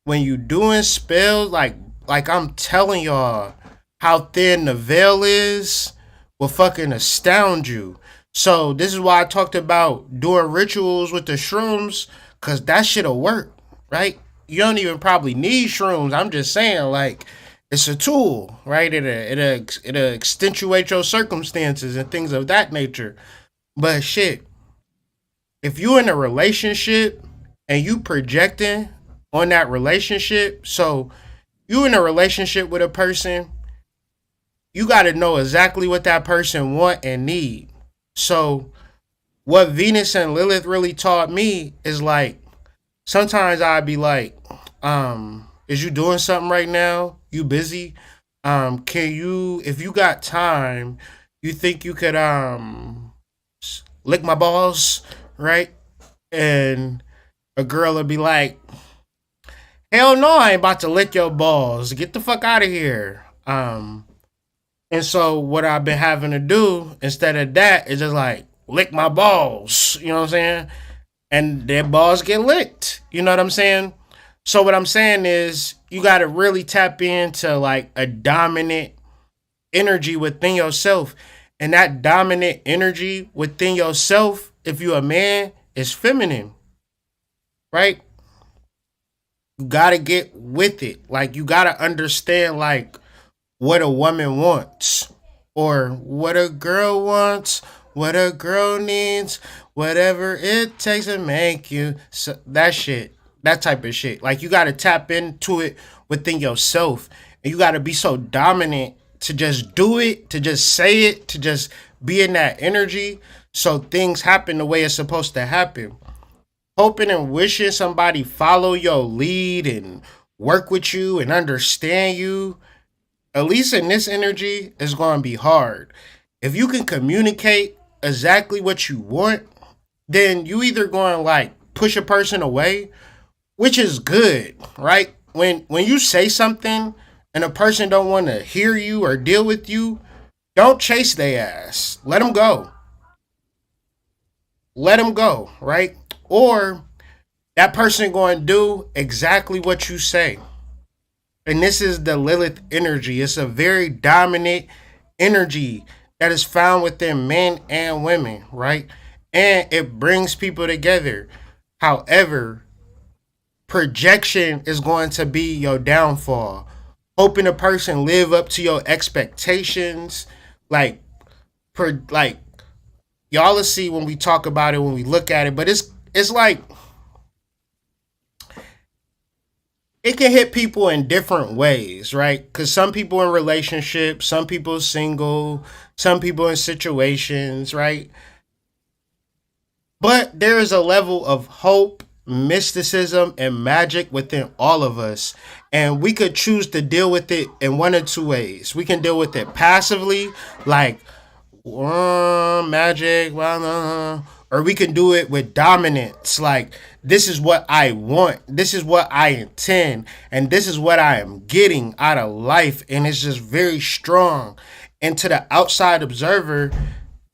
When you doing spells, like I'm telling y'all, how thin the veil is will fucking astound you. So this is why I talked about doing rituals with the shrooms. Cause that shit'll work, right? You don't even probably need shrooms. I'm just saying, like, it's a tool, right? It'll accentuate your circumstances and things of that nature. But shit, if you in a relationship and you projecting on that relationship, so you in a relationship with a person, you got to know exactly what that person want and need. So what Venus and Lilith really taught me is like, sometimes I'd be like, Is you doing something right now? You busy? Can you, if you got time, you think you could lick my balls, right? And a girl would be like, hell no, I ain't about to lick your balls. Get the fuck out of here. And so what I've been having to do instead of that is just like lick my balls. You know what I'm saying? And their balls get licked. You know what I'm saying? So what I'm saying is you got to really tap into like a dominant energy within yourself. And that dominant energy within yourself, if you're a man, is feminine, right? You got to get with it. Like you got to understand like what a woman wants or what a girl wants, what a girl needs, whatever it takes to make you. So that shit, that type of shit. Like you got to tap into it within yourself and you got to be so dominant to just do it, to just say it, to just be in that energy so things happen the way it's supposed to happen. Hoping and wishing somebody follow your lead and work with you and understand you, at least in this energy, is going to be hard. If you can communicate exactly what you want, then you either going to like push a person away, which is good, right? When you say something and a person don't want to hear you or deal with you, don't chase their ass. Let them go. Let them go, right? Or that person going to do exactly what you say. And this is the Lilith energy. It's a very dominant energy that is found within men and women, right? And it brings people together. However, projection is going to be your downfall. Hoping a person live up to your expectations, like y'all will see when we talk about it, when we look at it, but it's like it can hit people in different ways, right? Because some people in relationships, some people single, some people in situations, right? But there is a level of hope, mysticism, and magic within all of us. And we could choose to deal with it in one or two ways. We can deal with it passively, like magic, or we can do it with dominance, like this is what I want, this is what I intend, and this is what I am getting out of life, and it's just very strong. And to the outside observer,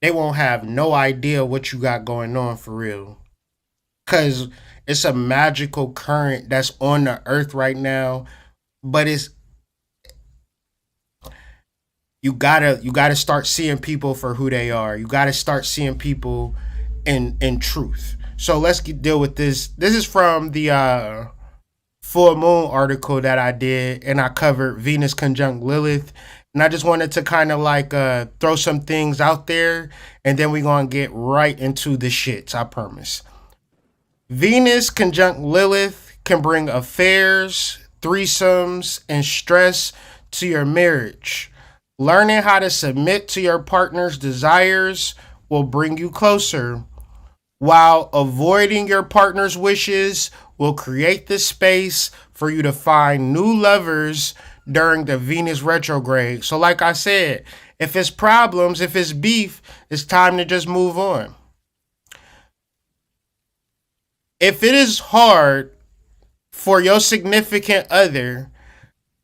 they won't have no idea what you got going on for real, because it's a magical current that's on the earth right now. But it's you gotta start seeing people for who they are. You gotta start seeing people in truth. So let's deal with this. This is from the full moon article that I did, and I covered Venus conjunct Lilith. And I just wanted to kind of like throw some things out there, and then we're gonna get right into the shits, I promise. Venus conjunct Lilith can bring affairs, threesomes, and stress to your marriage. Learning how to submit to your partner's desires will bring you closer, while avoiding your partner's wishes will create the space for you to find new lovers during the Venus retrograde. So like I said, if it's problems, if it's beef, it's time to just move on. If it is hard for your significant other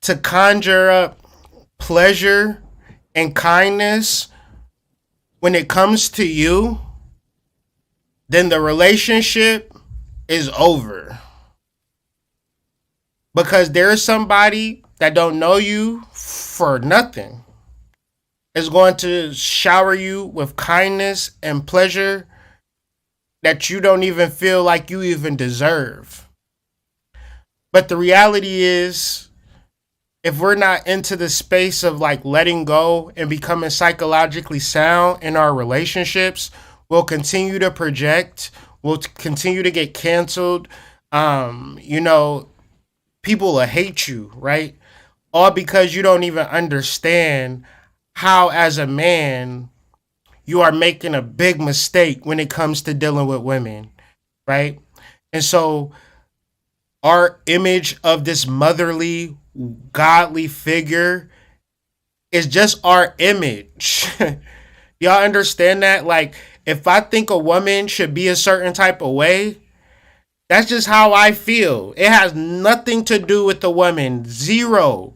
to conjure up pleasure and kindness when it comes to you, then the relationship is over. Because there's somebody that don't know you for nothing is going to shower you with kindness and pleasure that you don't even feel like you even deserve. But the reality is, if we're not into the space of like letting go and becoming psychologically sound in our relationships, we'll continue to project, we'll continue to get canceled. People will hate you, right? All because you don't even understand how, as a man, you are making a big mistake when it comes to dealing with women, right? And so our image of this motherly, godly figure is just our image. Y'all understand that? Like, if I think a woman should be a certain type of way, that's just how I feel. It has nothing to do with the woman. Zero.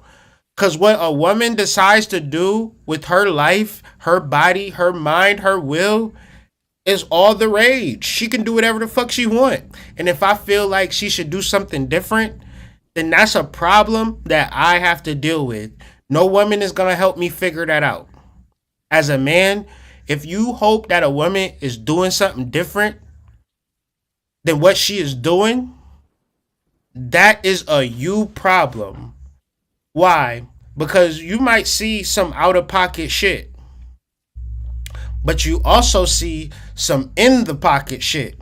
Because what a woman decides to do with her life, her body, her mind, her will, is all the rage. She can do whatever the fuck she want. And if I feel like she should do something different, then that's a problem that I have to deal with. No woman is going to help me figure that out. As a man, if you hope that a woman is doing something different than what she is doing, that is a you problem. Why? Because you might see some out of pocket shit, but you also see some in the pocket shit.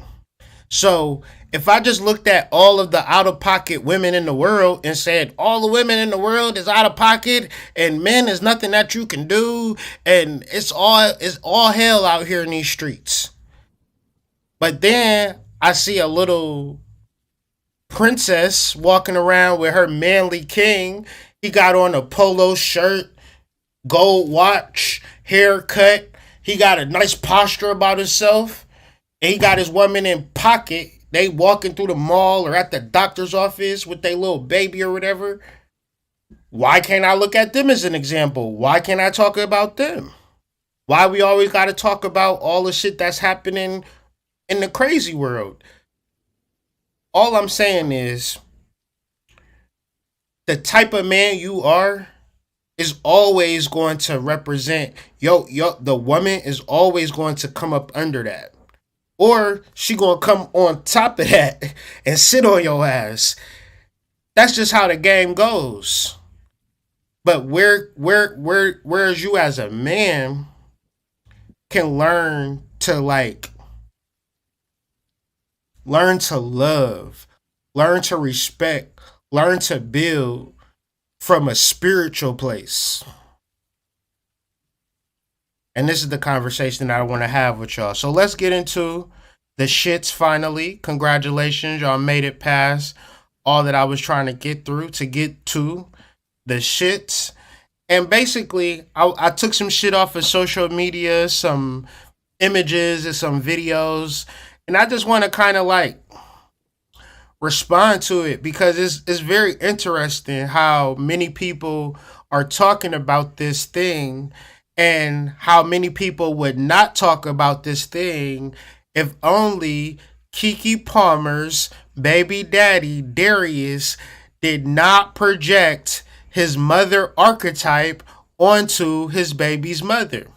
So if I just looked at all of the out of pocket women in the world and said all the women in the world is out of pocket and men is nothing that you can do and it's all hell out here in these streets. But then I see a little princess walking around with her manly king. He got on a polo shirt, gold watch, haircut. He got a nice posture about himself. And he got his woman in pocket. They walking through the mall or at the doctor's office with their little baby or whatever. Why can't I look at them as an example? Why can't I talk about them? Why we always got to talk about all the shit that's happening in the crazy world? All I'm saying is the type of man you are is always going to represent the woman is always going to come up under that. Or she gonna come on top of that and sit on your ass. That's just how the game goes. But whereas you as a man can learn to love, learn to respect, learn to build from a spiritual place. And this is the conversation that I want to have with y'all. So let's get into the shits finally. Congratulations, y'all made it past all that I was trying to get through to get to the shits. And basically, I took some shit off of social media, some images and some videos. And I just want to kind of respond to it because it's very interesting how many people are talking about this thing and how many people would not talk about this thing if only Keke Palmer's baby daddy Darius did not project his mother archetype onto his baby's mother.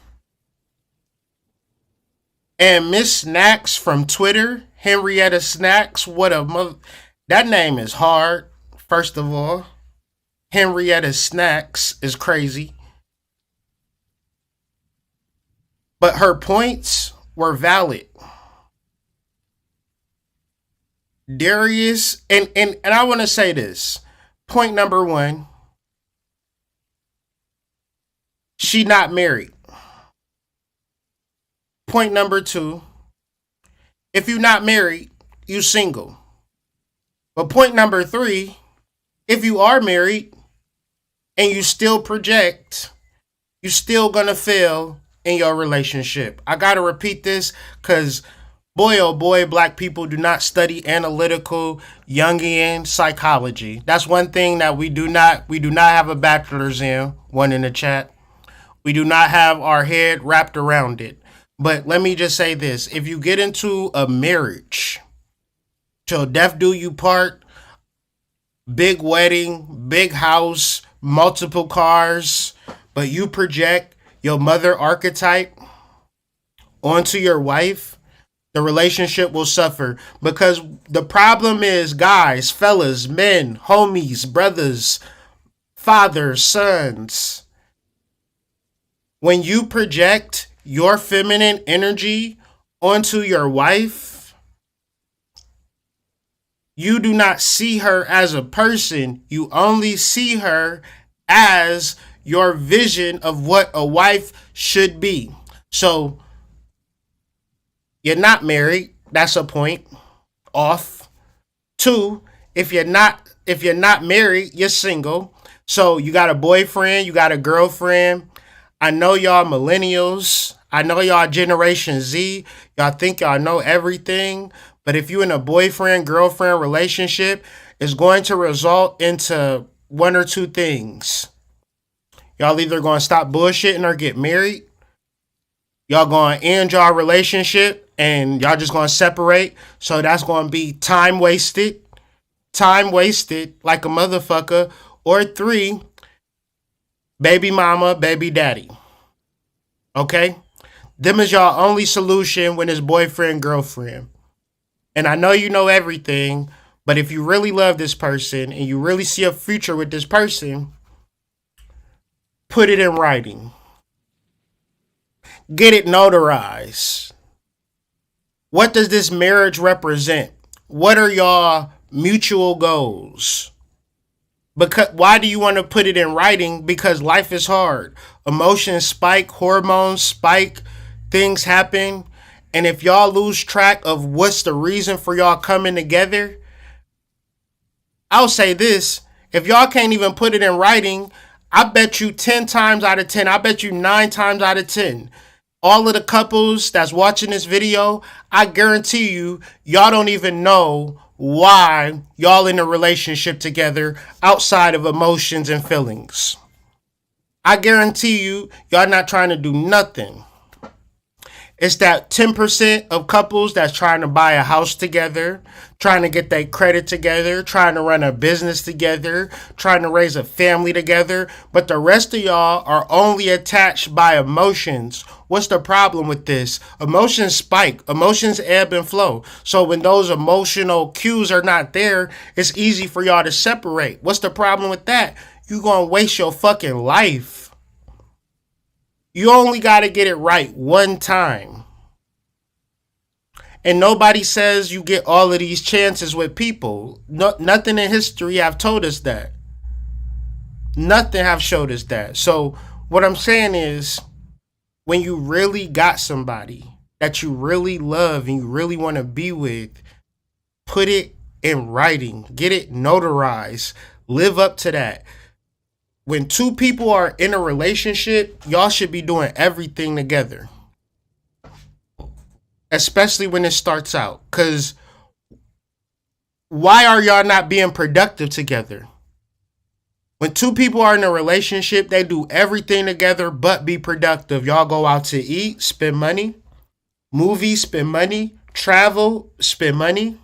And Miss Snacks from Twitter, Henrietta Snacks, that name is hard, first of all. Henrietta Snacks is crazy. But her points were valid. Darius, and I want to say this. Point number one, she not married. Point number two, if you're not married, you single. But point number three, if you are married and you still project, you're still going to fail in your relationship. I got to repeat this because boy, oh boy, black people do not study analytical Jungian psychology. That's one thing that we do not have a bachelor's in, one in the chat. We do not have our head wrapped around it. But let me just say this. If you get into a marriage, till death do you part, big wedding, big house, multiple cars, but you project your mother archetype onto your wife, the relationship will suffer. Because the problem is, guys, fellas, men, homies, brothers, fathers, sons, when you project your feminine energy onto your wife, you do not see her as a person. You only see her as your vision of what a wife should be. So you're not married. That's a point. Off. Two, If you're not married, you're single. So you got a boyfriend, you got a girlfriend. I know y'all millennials. I know y'all Generation Z. Y'all think y'all know everything. But if you in a boyfriend girlfriend relationship, it's going to result into one or two things. Y'all either going to stop bullshitting or get married. Y'all going to end y'all relationship and y'all just going to separate. So that's going to be time wasted. Time wasted like a motherfucker. Or 3, baby mama, baby daddy. Okay? Them is y'all only solution when it's boyfriend, girlfriend. And I know you know everything, but if you really love this person and you really see a future with this person, put it in writing. Get it notarized. What does this marriage represent? What are y'all mutual goals? Because why do you want to put it in writing? Because life is hard. Emotions spike, hormones spike, things happen. And if y'all lose track of what's the reason for y'all coming together, I'll say this. If y'all can't even put it in writing, I bet you 10 times out of 10, I bet you 9 times out of 10, all of the couples that's watching this video, I guarantee you, y'all don't even know why y'all in a relationship together outside of emotions and feelings. I guarantee you, y'all not trying to do nothing. It's that 10% of couples that's trying to buy a house together, trying to get their credit together, trying to run a business together, trying to raise a family together. But the rest of y'all are only attached by emotions. What's the problem with this? Emotions spike. Emotions ebb and flow. So when those emotional cues are not there, it's easy for y'all to separate. What's the problem with that? You're going to waste your fucking life. You only got to get it right one time. And nobody says you get all of these chances with people. Nothing in history have told us that. Nothing have showed us that. So what I'm saying is, when you really got somebody that you really love and you really want to be with, put it in writing. Get it notarized. Live up to that. When 2 people are in a relationship, y'all should be doing everything together. Especially when it starts out. Because why are y'all not being productive together? When 2 people are in a relationship, they do everything together but be productive. Y'all go out to eat, spend money. Movies, spend money. Travel, spend money.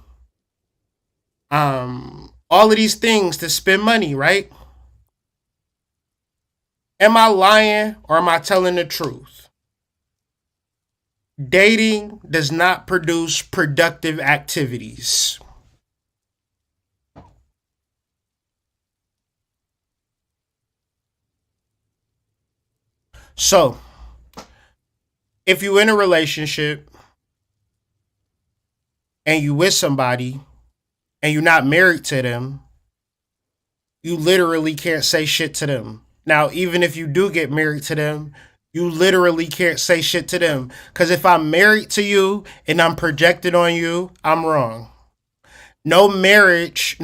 All of these things to spend money, right? Am I lying or am I telling the truth? Dating does not produce productive activities. So, if you're in a relationship and you with somebody and you're not married to them, you literally can't say shit to them. Now, even if you do get married to them, you literally can't say shit to them. Because if I'm married to you and I'm projected on you, I'm wrong. No marriage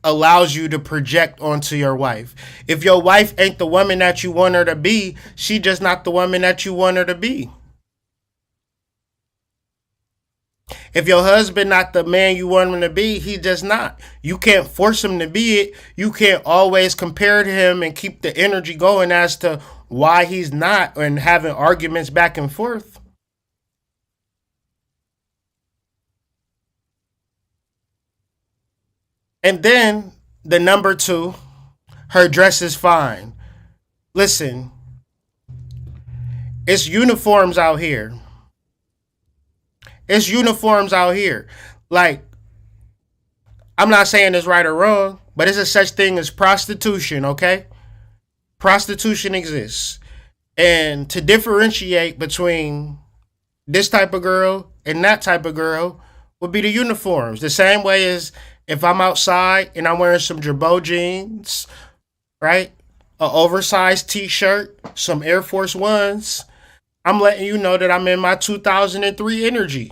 allows you to project onto your wife. If your wife ain't the woman that you want her to be, she just not the woman that you want her to be. If your husband not the man you want him to be, he just not. You can't force him to be it. You can't always compare to him and keep the energy going as to why he's not, and having arguments back and forth. And then the number 2, her dress is fine. Listen, it's uniforms out here. It's uniforms out here. Like, I'm not saying it's right or wrong, but it's a such thing as prostitution, okay? Prostitution exists. And to differentiate between this type of girl and that type of girl would be the uniforms. The same way as if I'm outside and I'm wearing some Jabot jeans, right? An oversized t-shirt, some Air Force Ones, I'm letting you know that I'm in my 2003 energy.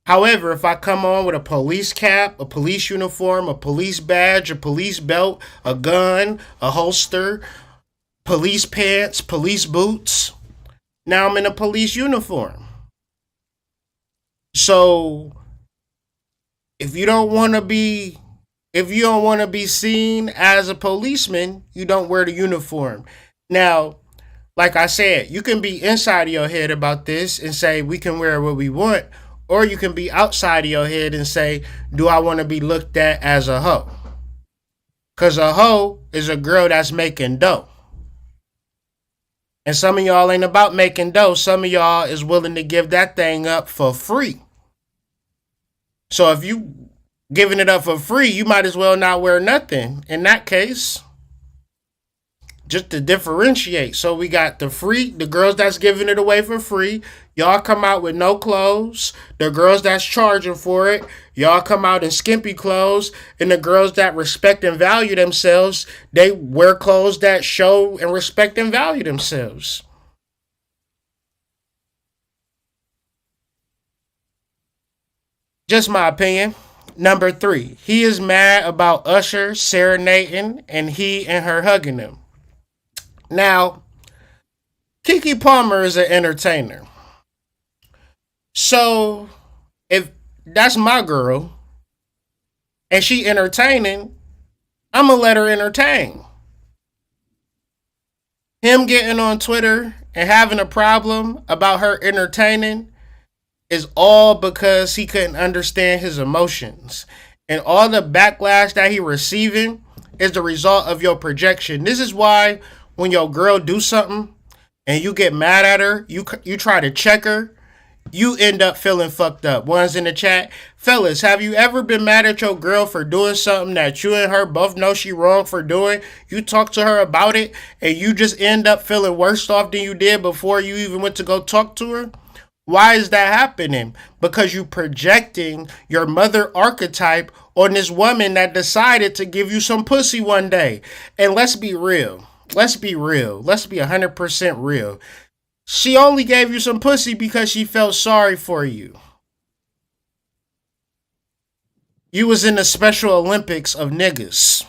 However, if I come on with a police cap, a police uniform, a police badge, a police belt, a gun, a holster, police pants, police boots, now I'm in a police uniform. So if you don't want to be seen as a policeman, you don't wear the uniform. Now, like I said, you can be inside of your head about this and say we can wear what we want, or you can be outside of your head and say, do I want to be looked at as a hoe? Because a hoe is a girl that's making dough. And some of y'all ain't about making dough. Some of y'all is willing to give that thing up for free. So if you giving it up for free, you might as well not wear nothing in that case. Just to differentiate. So we got the girls that's giving it away for free. Y'all come out with no clothes. The girls that's charging for it, y'all come out in skimpy clothes. And the girls that respect and value themselves, they wear clothes that show and respect and value themselves. Just my opinion. Number 3, he is mad about Usher serenading and he and her hugging him. Now, Keke Palmer is an entertainer. So, if that's my girl and she entertaining, I'm going to let her entertain. Him getting on Twitter and having a problem about her entertaining is all because he couldn't understand his emotions. And all the backlash that he receiving is the result of your projection. This is why when your girl do something and you get mad at her, you try to check her, you end up feeling fucked up. One's in the chat. Fellas, have you ever been mad at your girl for doing something that you and her both know she wrong for doing? You talk to her about it and you just end up feeling worse off than you did before you even went to go talk to her? Why is that happening? Because you projecting your mother archetype on this woman that decided to give you some pussy one day. And let's be real. Let's be real. Let's be 100% real. She only gave you some pussy because she felt sorry for you. You was in the Special Olympics of niggas.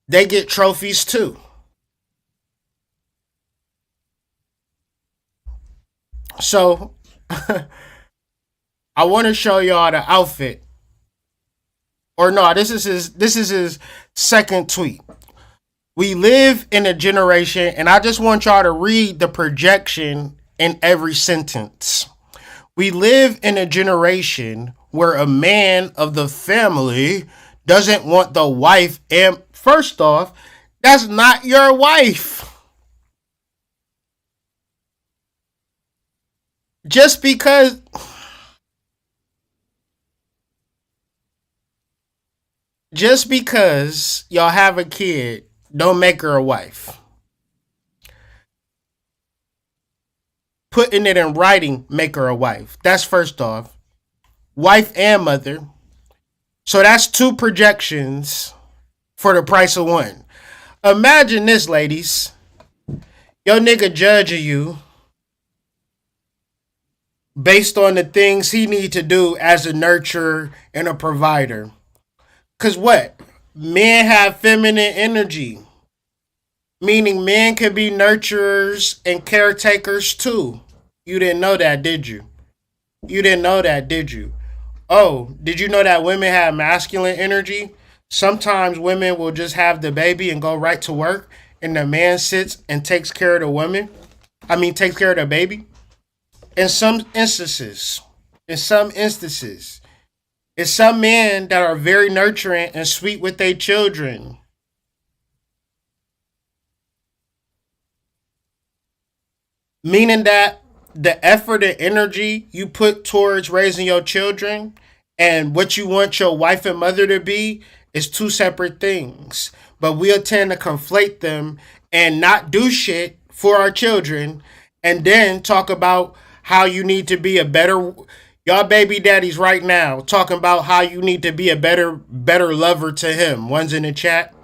They get trophies too. So, I want to show y'all the outfit. Or no, this is his second tweet. We live in a generation, and I just want y'all to read the projection in every sentence. We live in a generation where a man of the family doesn't want the wife. And first off, that's not your wife. Just because y'all have a kid, don't make her a wife. Putting it in writing, make her a wife. That's first off. Wife and mother. So that's 2 projections for the price of 1. Imagine this, ladies. Your nigga judging you based on the things he need to do as a nurturer and a provider. Because what? Men have feminine energy. Meaning men can be nurturers and caretakers too. You didn't know that, did you? You didn't know that, did you? Oh, did you know that women have masculine energy? Sometimes women will just have the baby and go right to work, and the man sits and takes care of the woman. Takes care of the baby. In some instances, it's some men that are very nurturing and sweet with their children. Meaning that the effort and energy you put towards raising your children and what you want your wife and mother to be is 2 separate things. But we'll tend to conflate them and not do shit for our children and then talk about how you need to be a better... Y'all baby daddies right now talking about how you need to be a better lover to him. One's in the chat.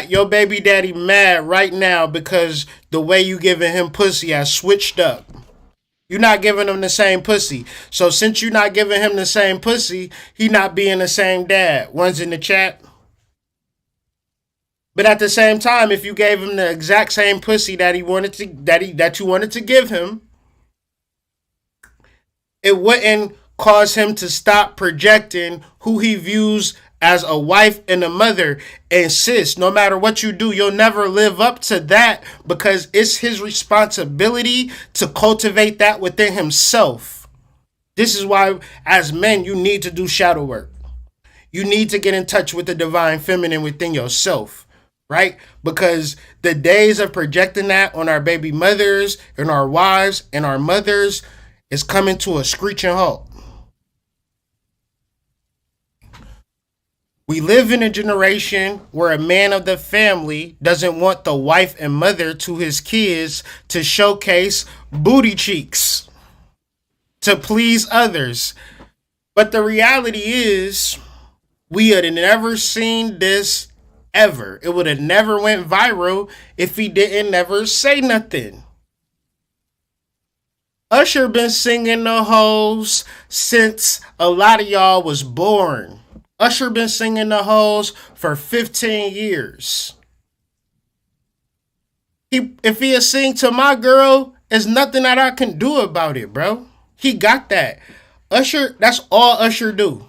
Your baby daddy mad right now because the way you giving him pussy has switched up. You're not giving him the same pussy. So since you're not giving him the same pussy, he not being the same dad. One's in the chat. But at the same time, if you gave him the exact same pussy that you wanted to give him, it wouldn't cause him to stop projecting who he views as a wife and a mother. And sis, no matter what you do, you'll never live up to that because it's his responsibility to cultivate that within himself. This is why, as men, you need to do shadow work. You need to get in touch with the divine feminine within yourself. Right? Because the days of projecting that on our baby mothers and our wives and our mothers is coming to a screeching halt. We live in a generation where a man of the family doesn't want the wife and mother to his kids to showcase booty cheeks to please others. But the reality is, we had never seen this ever. It would have never went viral if he didn't never say nothing. Usher been singing the hoes since a lot of y'all was born. Usher been singing the hoes for 15 years. If he is sing to my girl, there's nothing that I can do about it, bro. He got that. Usher, that's all Usher do.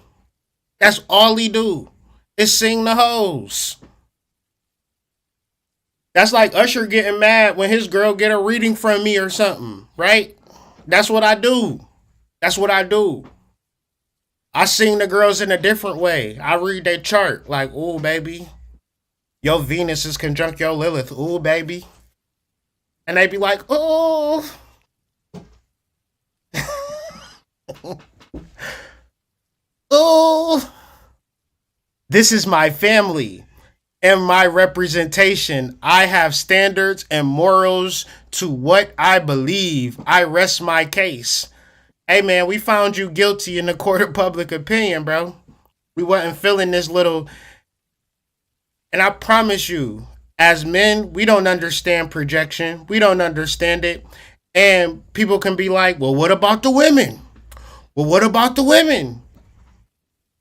That's all he do is sing the hoes. That's like Usher getting mad when his girl get a reading from me or something, right? That's what I do. That's what I do. I sing the girls in a different way. I read their chart like, ooh, baby, your Venus is conjunct your Lilith. Ooh, baby. And they be like, oh. Oh. This is my family. And my representation. I have standards and morals to what I believe. I rest my case. Hey man, we found you guilty in the court of public opinion, bro. We wasn't feeling this little. And I promise you, as men, we don't understand projection. We don't understand it. And people can be like, well, what about the women? Well, what about the women?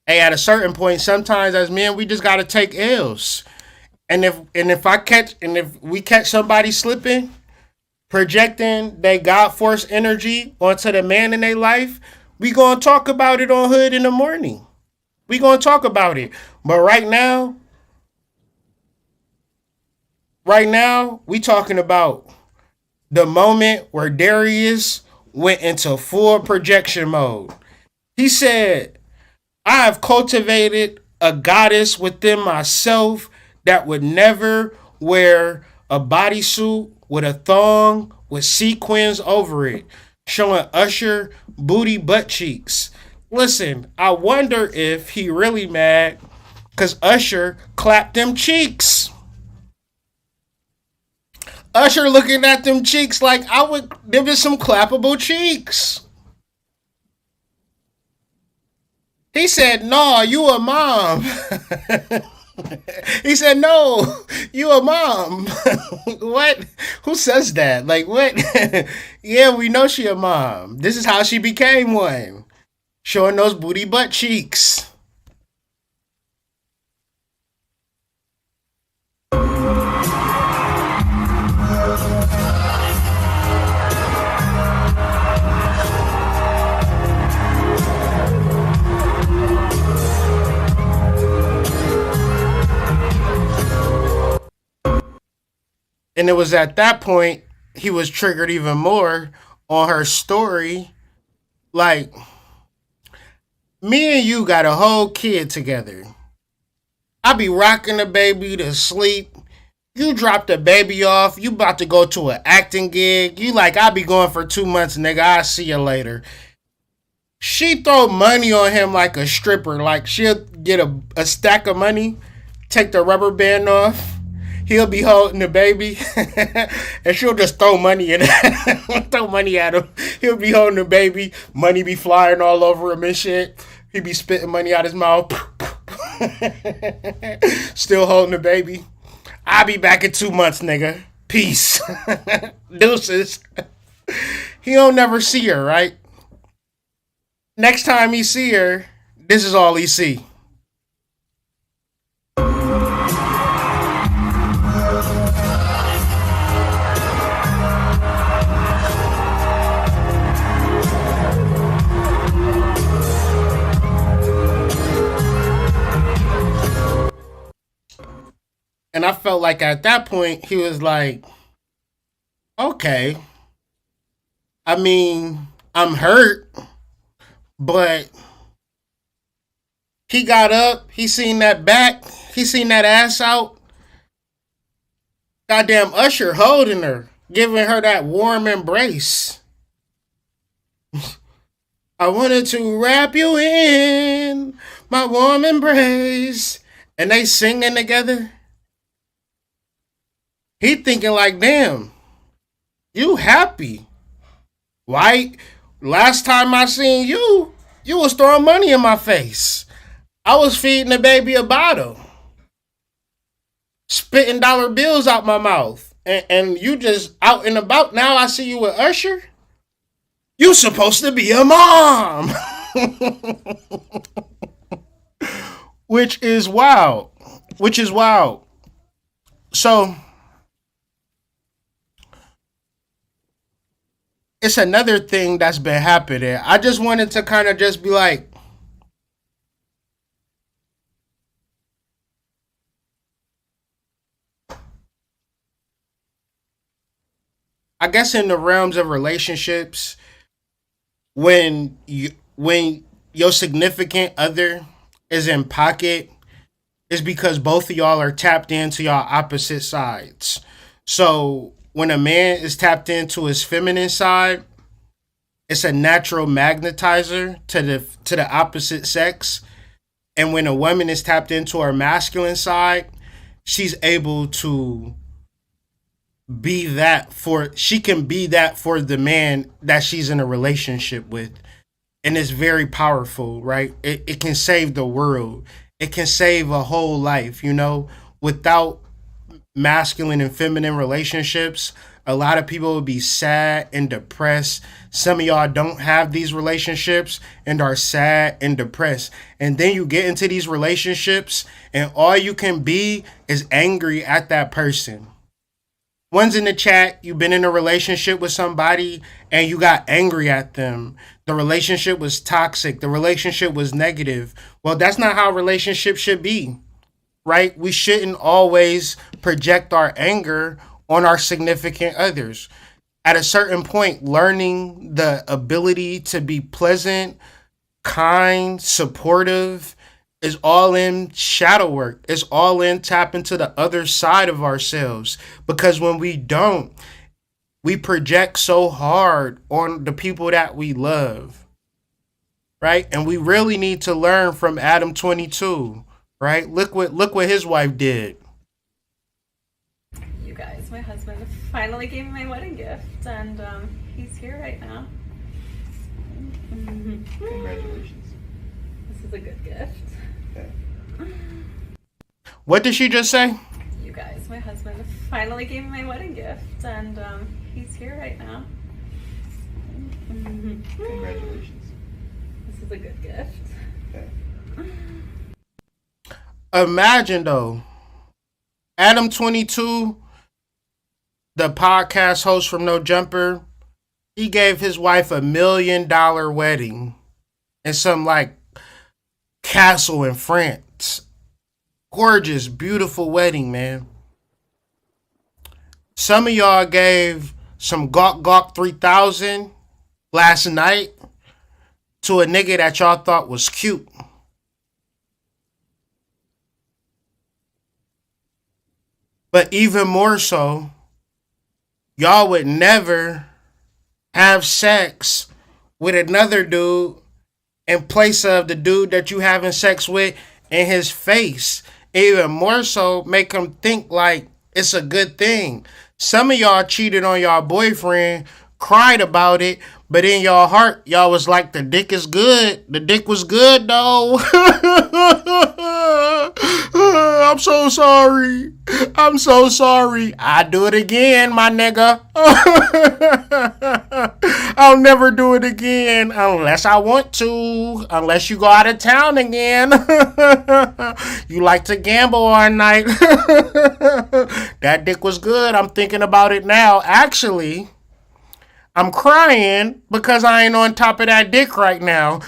Hey, at a certain point, sometimes as men, we just gotta take L's. And if we catch somebody slipping, projecting their God force energy onto the man in their life, we gonna talk about it on Hood in the morning. We gonna talk about it. But right now, we talking about the moment where Darius went into full projection mode. He said, I have cultivated a goddess within myself that would never wear a bodysuit with a thong with sequins over it, showing Usher booty butt cheeks. Listen, I wonder if he really mad because Usher clapped them cheeks. Usher looking at them cheeks like I would give it some clappable cheeks. He said, no, you a mom. He said, no, you a mom. What? Who says that? Like, what? Yeah, we know she a mom. This is how she became one. Showing those booty butt cheeks. And it was at that point he was triggered even more on her story. Like, me and you got a whole kid together. I be rocking the baby to sleep. You drop the baby off. You about to go to an acting gig. You like, I be going for 2 months, nigga. I'll see you later. She throw money on him like a stripper. Like, she'll get a stack of money, take the rubber band off. He'll be holding the baby, and she'll just throw money in it. Throw money at him. He'll be holding the baby. Money be flying all over him and shit. He be spitting money out his mouth. Still holding the baby. I'll be back in 2 months, nigga. Peace. Deuces. He don't never see her, right? Next time he see her, this is all he see. And I felt like at that point, he was like, okay, I mean, I'm hurt, but he got up, he seen that back, he seen that ass out. Goddamn Usher holding her, giving her that warm embrace. I wanted to wrap you in my warm embrace. And they singing together. He thinking like, damn, you happy. Why? Last time I seen you, you was throwing money in my face. I was feeding the baby a bottle. Spitting dollar bills out my mouth. And you just out and about. Now I see you with Usher. You supposed to be a mom. Which is wild. So it's another thing that's been happening. I just wanted to kind of just be like, I guess in the realms of relationships, when your significant other is in pocket, is because both of y'all are tapped into y'all opposite sides. So when a man is tapped into his feminine side, it's a natural magnetizer to the opposite sex. And when a woman is tapped into her masculine side, she's able to she can be that for the man that she's in a relationship with. And it's very powerful, right? It can save the world. It can save a whole life, without masculine and feminine relationships. A lot of people would be sad and depressed. Some of y'all don't have these relationships and are sad and depressed. And then you get into these relationships and all you can be is angry at that person. One's in the chat, you've been in a relationship with somebody and you got angry at them. The relationship was toxic. The relationship was negative. Well, that's not how relationships should be, right? We shouldn't always project our anger on our significant others. At a certain point, learning the ability to be pleasant, kind, supportive is all in shadow work. It's all in tap into the other side of ourselves. Because when we don't, we project so hard on the people that we love, right? And we really need to learn from Adam 22, right? Look what his wife did. You guys, my husband finally gave me my wedding gift, and he's here right now. Congratulations. This is a good gift. What did she just say? You guys, my husband finally gave me my wedding gift, and he's here right now. Congratulations. This is a good gift. Imagine though, Adam 22, the podcast host from No Jumper, he gave his wife $1 million wedding in some like castle in France. Gorgeous, beautiful wedding, man. Some of y'all gave some Gawk 3000 last night to a nigga that y'all thought was cute. But even more so, y'all would never have sex with another dude in place of the dude that you having sex with in his face. Even more so, make him think like it's a good thing. Some of y'all cheated on y'all boyfriend, cried about it, but in your heart, y'all was like, the dick is good. The dick was good, though. I'm so sorry. I'm so sorry. I do it again, my nigga. I'll never do it again unless I want to. Unless you go out of town again. You like to gamble all night. That dick was good. I'm thinking about it now. Actually, I'm crying because I ain't on top of that dick right now.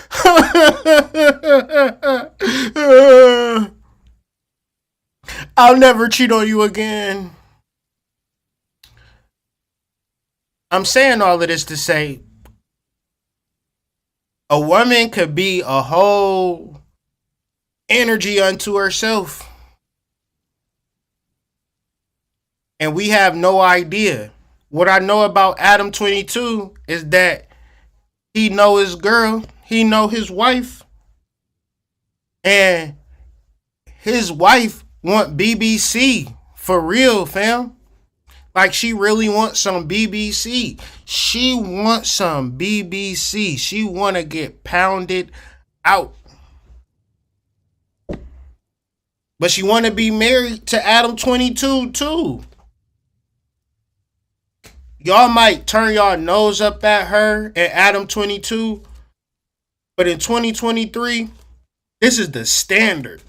I'll never cheat on you again. I'm saying all of this to say a woman could be a whole energy unto herself. And we have no idea. What I know about Adam 22 is that he know his girl, he know his wife, and his wife want BBC for real, fam. Like, she really wants some BBC. She wants some BBC. She want to get pounded out. But she want to be married to Adam 22 too. Y'all might turn y'all nose up at her and Adam 22. But in 2023, this is the standard.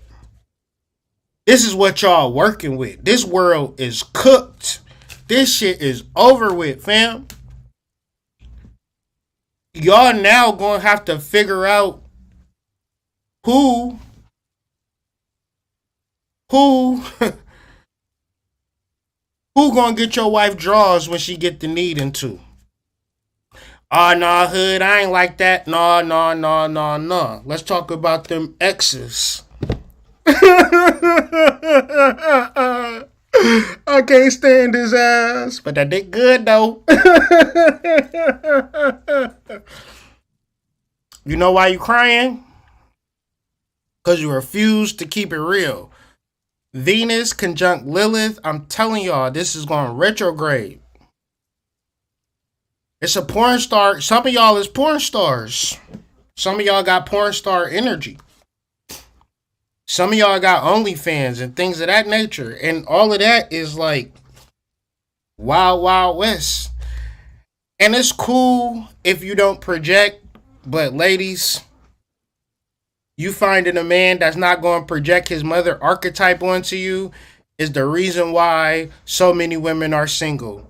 This is what y'all working with. This world is cooked. This shit is over with, fam. Y'all now gonna have to figure out who gonna get your wife draws when she get the need into. Oh, nah, hood, I ain't like that. No. Let's talk about them exes. I can't stand his ass, but that dick good though. You know why you crying? Because you refuse to keep it real. Venus conjunct Lilith, I'm telling y'all, this is going retrograde. It's a porn star. Some of y'all is porn stars. Some of y'all got porn star energy. Some of y'all got OnlyFans and things of that nature. And all of that is like wild, wild west. And it's cool if you don't project. But ladies, you finding a man that's not going to project his mother archetype onto you is the reason why so many women are single.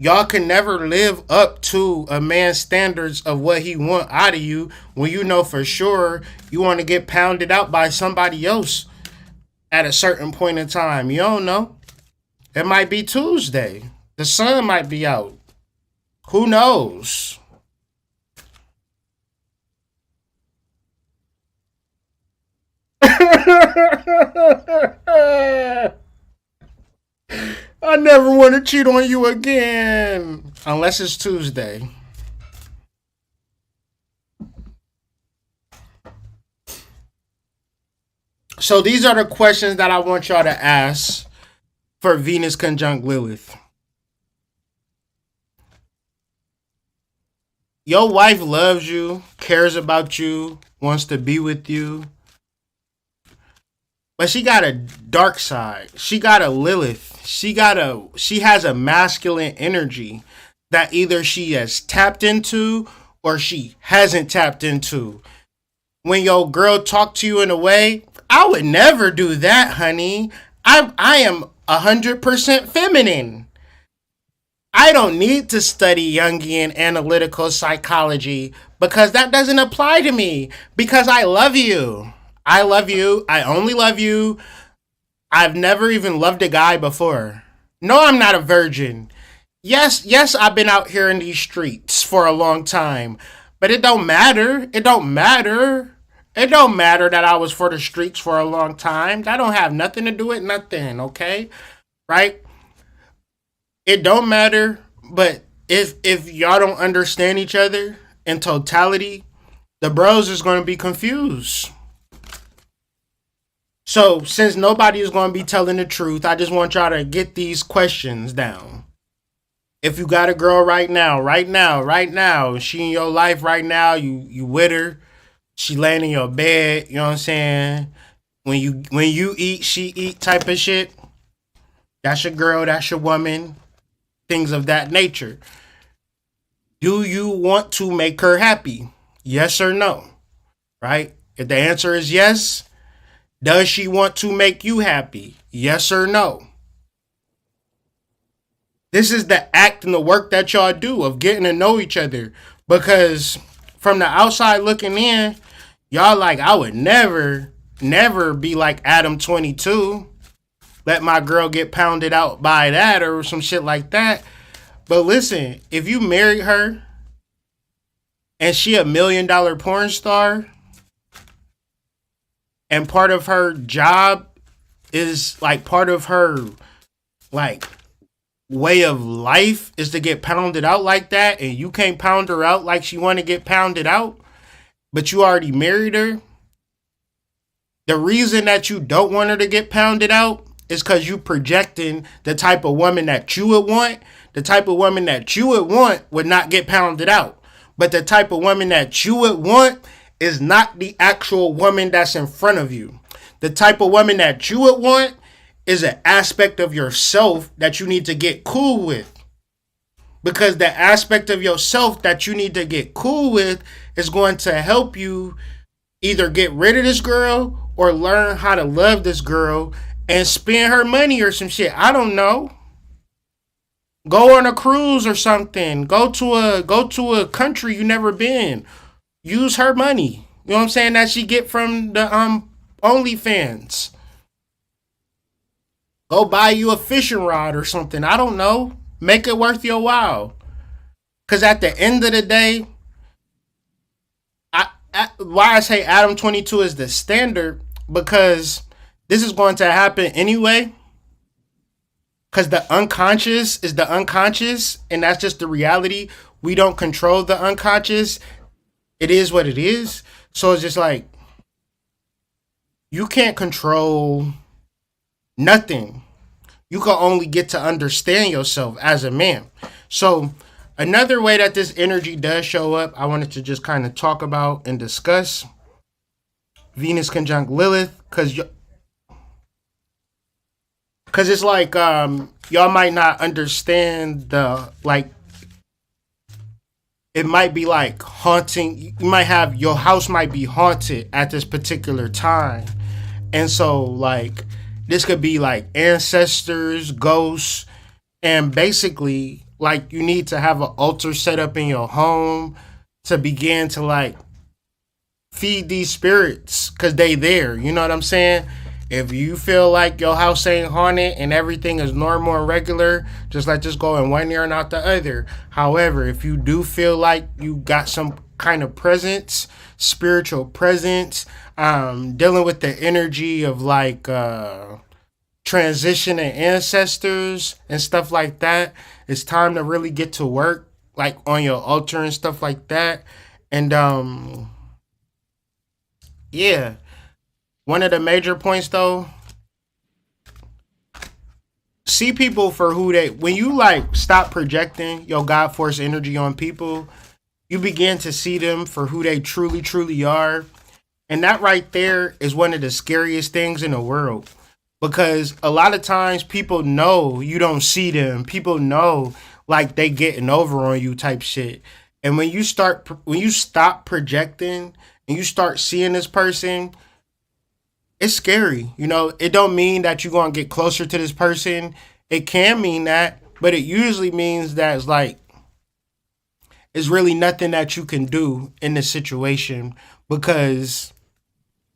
Y'all can never live up to a man's standards of what he want out of you when you know for sure you want to get pounded out by somebody else at a certain point in time. You don't know. It might be Tuesday. The sun might be out. Who knows? I never want to cheat on you again. Unless it's Tuesday. So these are the questions that I want y'all to ask for Venus conjunct Lilith. Your wife loves you, cares about you, wants to be with you. But she got a dark side. She got a Lilith. She has a masculine energy that either she has tapped into or she hasn't tapped into. When your girl talk to you in a way, I would never do that, honey. I am 100% feminine. I don't need to study Jungian analytical psychology because that doesn't apply to me because I love you. I love you. I only love you. I've never even loved a guy before. No, I'm not a virgin. Yes, I've been out here in these streets for a long time. But it don't matter. It don't matter. It don't matter that I was for the streets for a long time. That don't have nothing to do with nothing, okay? Right? It don't matter. But if y'all don't understand each other in totality, the bros is going to be confused. So, since nobody is going to be telling the truth, I just want y'all to get these questions down. If you got a girl right now, she in your life right now, you with her, she laying in your bed, you know what I'm saying? When you eat, she eat type of shit. That's your girl, that's your woman, things of that nature. Do you want to make her happy? Yes or no? Right? If the answer is yes, does she want to make you happy? Yes or no? This is the act and the work that y'all do of getting to know each other. Because from the outside looking in, y'all like, I would never be like Adam 22. Let my girl get pounded out by that or some shit like that. But listen, if you marry her and she $1 million porn star and part of her job is like part of her like way of life is to get pounded out like that, and you can't pound her out like she want to get pounded out, but you already married her, the reason that you don't want her to get pounded out is because you projecting the type of woman that you would want. The type of woman that you would not get pounded out, but the type of woman that you would want is not the actual woman that's in front of you. The type of woman that you would want is an aspect of yourself that you need to get cool with. Because the aspect of yourself that you need to get cool with is going to help you either get rid of this girl or learn how to love this girl and spend her money or some shit. I don't know. Go on a cruise or something. Go to a country you never been. Use her money. You know what I'm saying? That she get from the OnlyFans. Go buy you a fishing rod or something. I don't know. Make it worth your while. Because at the end of the day, why I say Adam 22 is the standard, because this is going to happen anyway. Because the unconscious is the unconscious, and that's just the reality. We don't control the unconscious. It is what it is. So it's just like, you can't control nothing. You can only get to understand yourself as a man. So another way that this energy does show up, I wanted to just kind of talk about and discuss Venus conjunct Lilith, because it's like y'all might not understand the, like, it might be like haunting. You might have, your house might be haunted at this particular time. And so like this could be like ancestors, ghosts, and basically like you need to have an altar set up in your home to begin to like feed these spirits, because they there. You know what I'm saying? If you feel like your house ain't haunted and everything is normal and regular, just let this go in one ear and out the other. However, if you do feel like you got some kind of presence, spiritual presence, dealing with the energy of like transition and ancestors and stuff like that, it's time to really get to work, like on your altar and stuff like that. And yeah. One of the major points though, see people for who they, when you like stop projecting your God force energy on people, you begin to see them for who they truly, truly are. And that right there is one of the scariest things in the world, because a lot of times people know you don't see them. People know like they getting over on you type shit. And when you stop projecting and you start seeing this person, it's scary. You know, it don't mean that you're going to get closer to this person. It can mean that, but it usually means that it's like, it's really nothing that you can do in this situation, because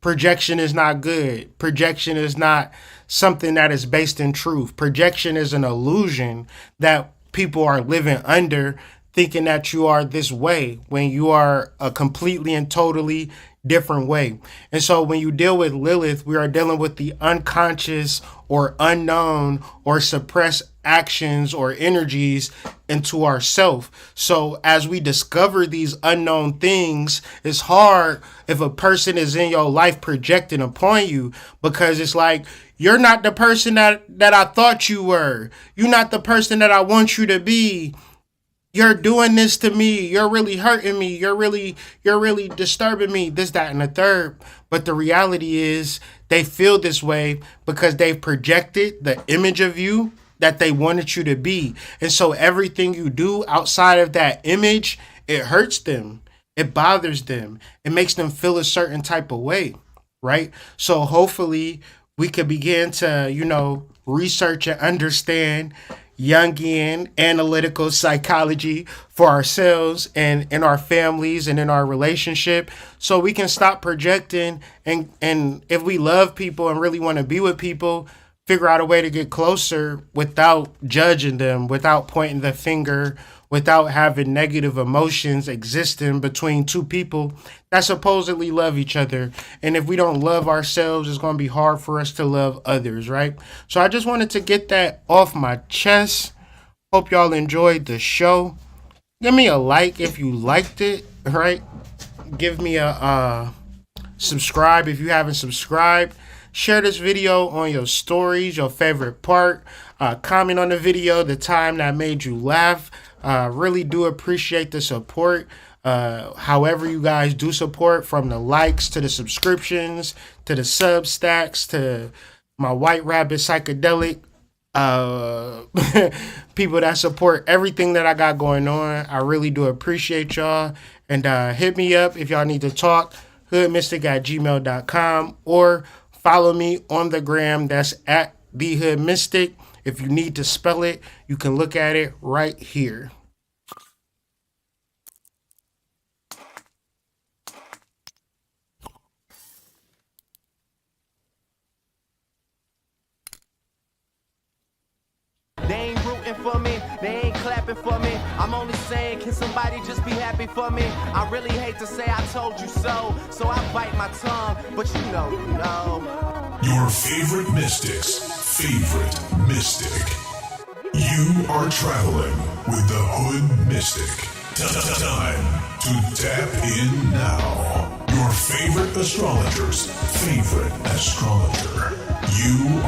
projection is not good. Projection is not something that is based in truth. Projection is an illusion that people are living under, thinking that you are this way when you are a completely and totally different way. And so when you deal with Lilith, we are dealing with the unconscious or unknown or suppressed actions or energies into ourselves. So as we discover these unknown things, it's hard if a person is in your life projecting upon you, because it's like, you're not the person that I thought you were. You're not the person that I want you to be. You're doing this to me. You're really hurting me. You're really disturbing me. This, that, and the third. But the reality is they feel this way because they've projected the image of you that they wanted you to be. And so everything you do outside of that image, it hurts them. It bothers them. It makes them feel a certain type of way, right? So hopefully we could begin to, research and understand Jungian analytical psychology for ourselves and in our families and in our relationship, so we can stop projecting, and if we love people and really want to be with people, figure out a way to get closer without judging them, without pointing the finger, without having negative emotions existing between two people that supposedly love each other. And if we don't love ourselves, it's going to be hard for us to love others, right? So I just wanted to get that off my chest. Hope y'all enjoyed the show. Give me a like if you liked it, right? Give me a subscribe if you haven't subscribed. Share this video on your stories, your favorite part. Comment on the video, the time that made you laugh. Really do appreciate the support. However you guys do support, from the likes to the subscriptions to the Substacks to my White Rabbit psychedelic people that support everything that I got going on. I really do appreciate y'all. And hit me up if y'all need to talk, hoodmystic@gmail.com, or follow me on the gram. That's at @thehoodmystic. If you need to spell it, you can look at it right here. They ain't rooting for me, they ain't clapping for me. I'm only saying, can somebody just be happy for me? I really hate to say I told you so, so I bite my tongue, but you know. Your favorite mystic's favorite mystic. You are traveling with the Hood Mystic. Time to tap in now. Your favorite astrologer's favorite astrologer. You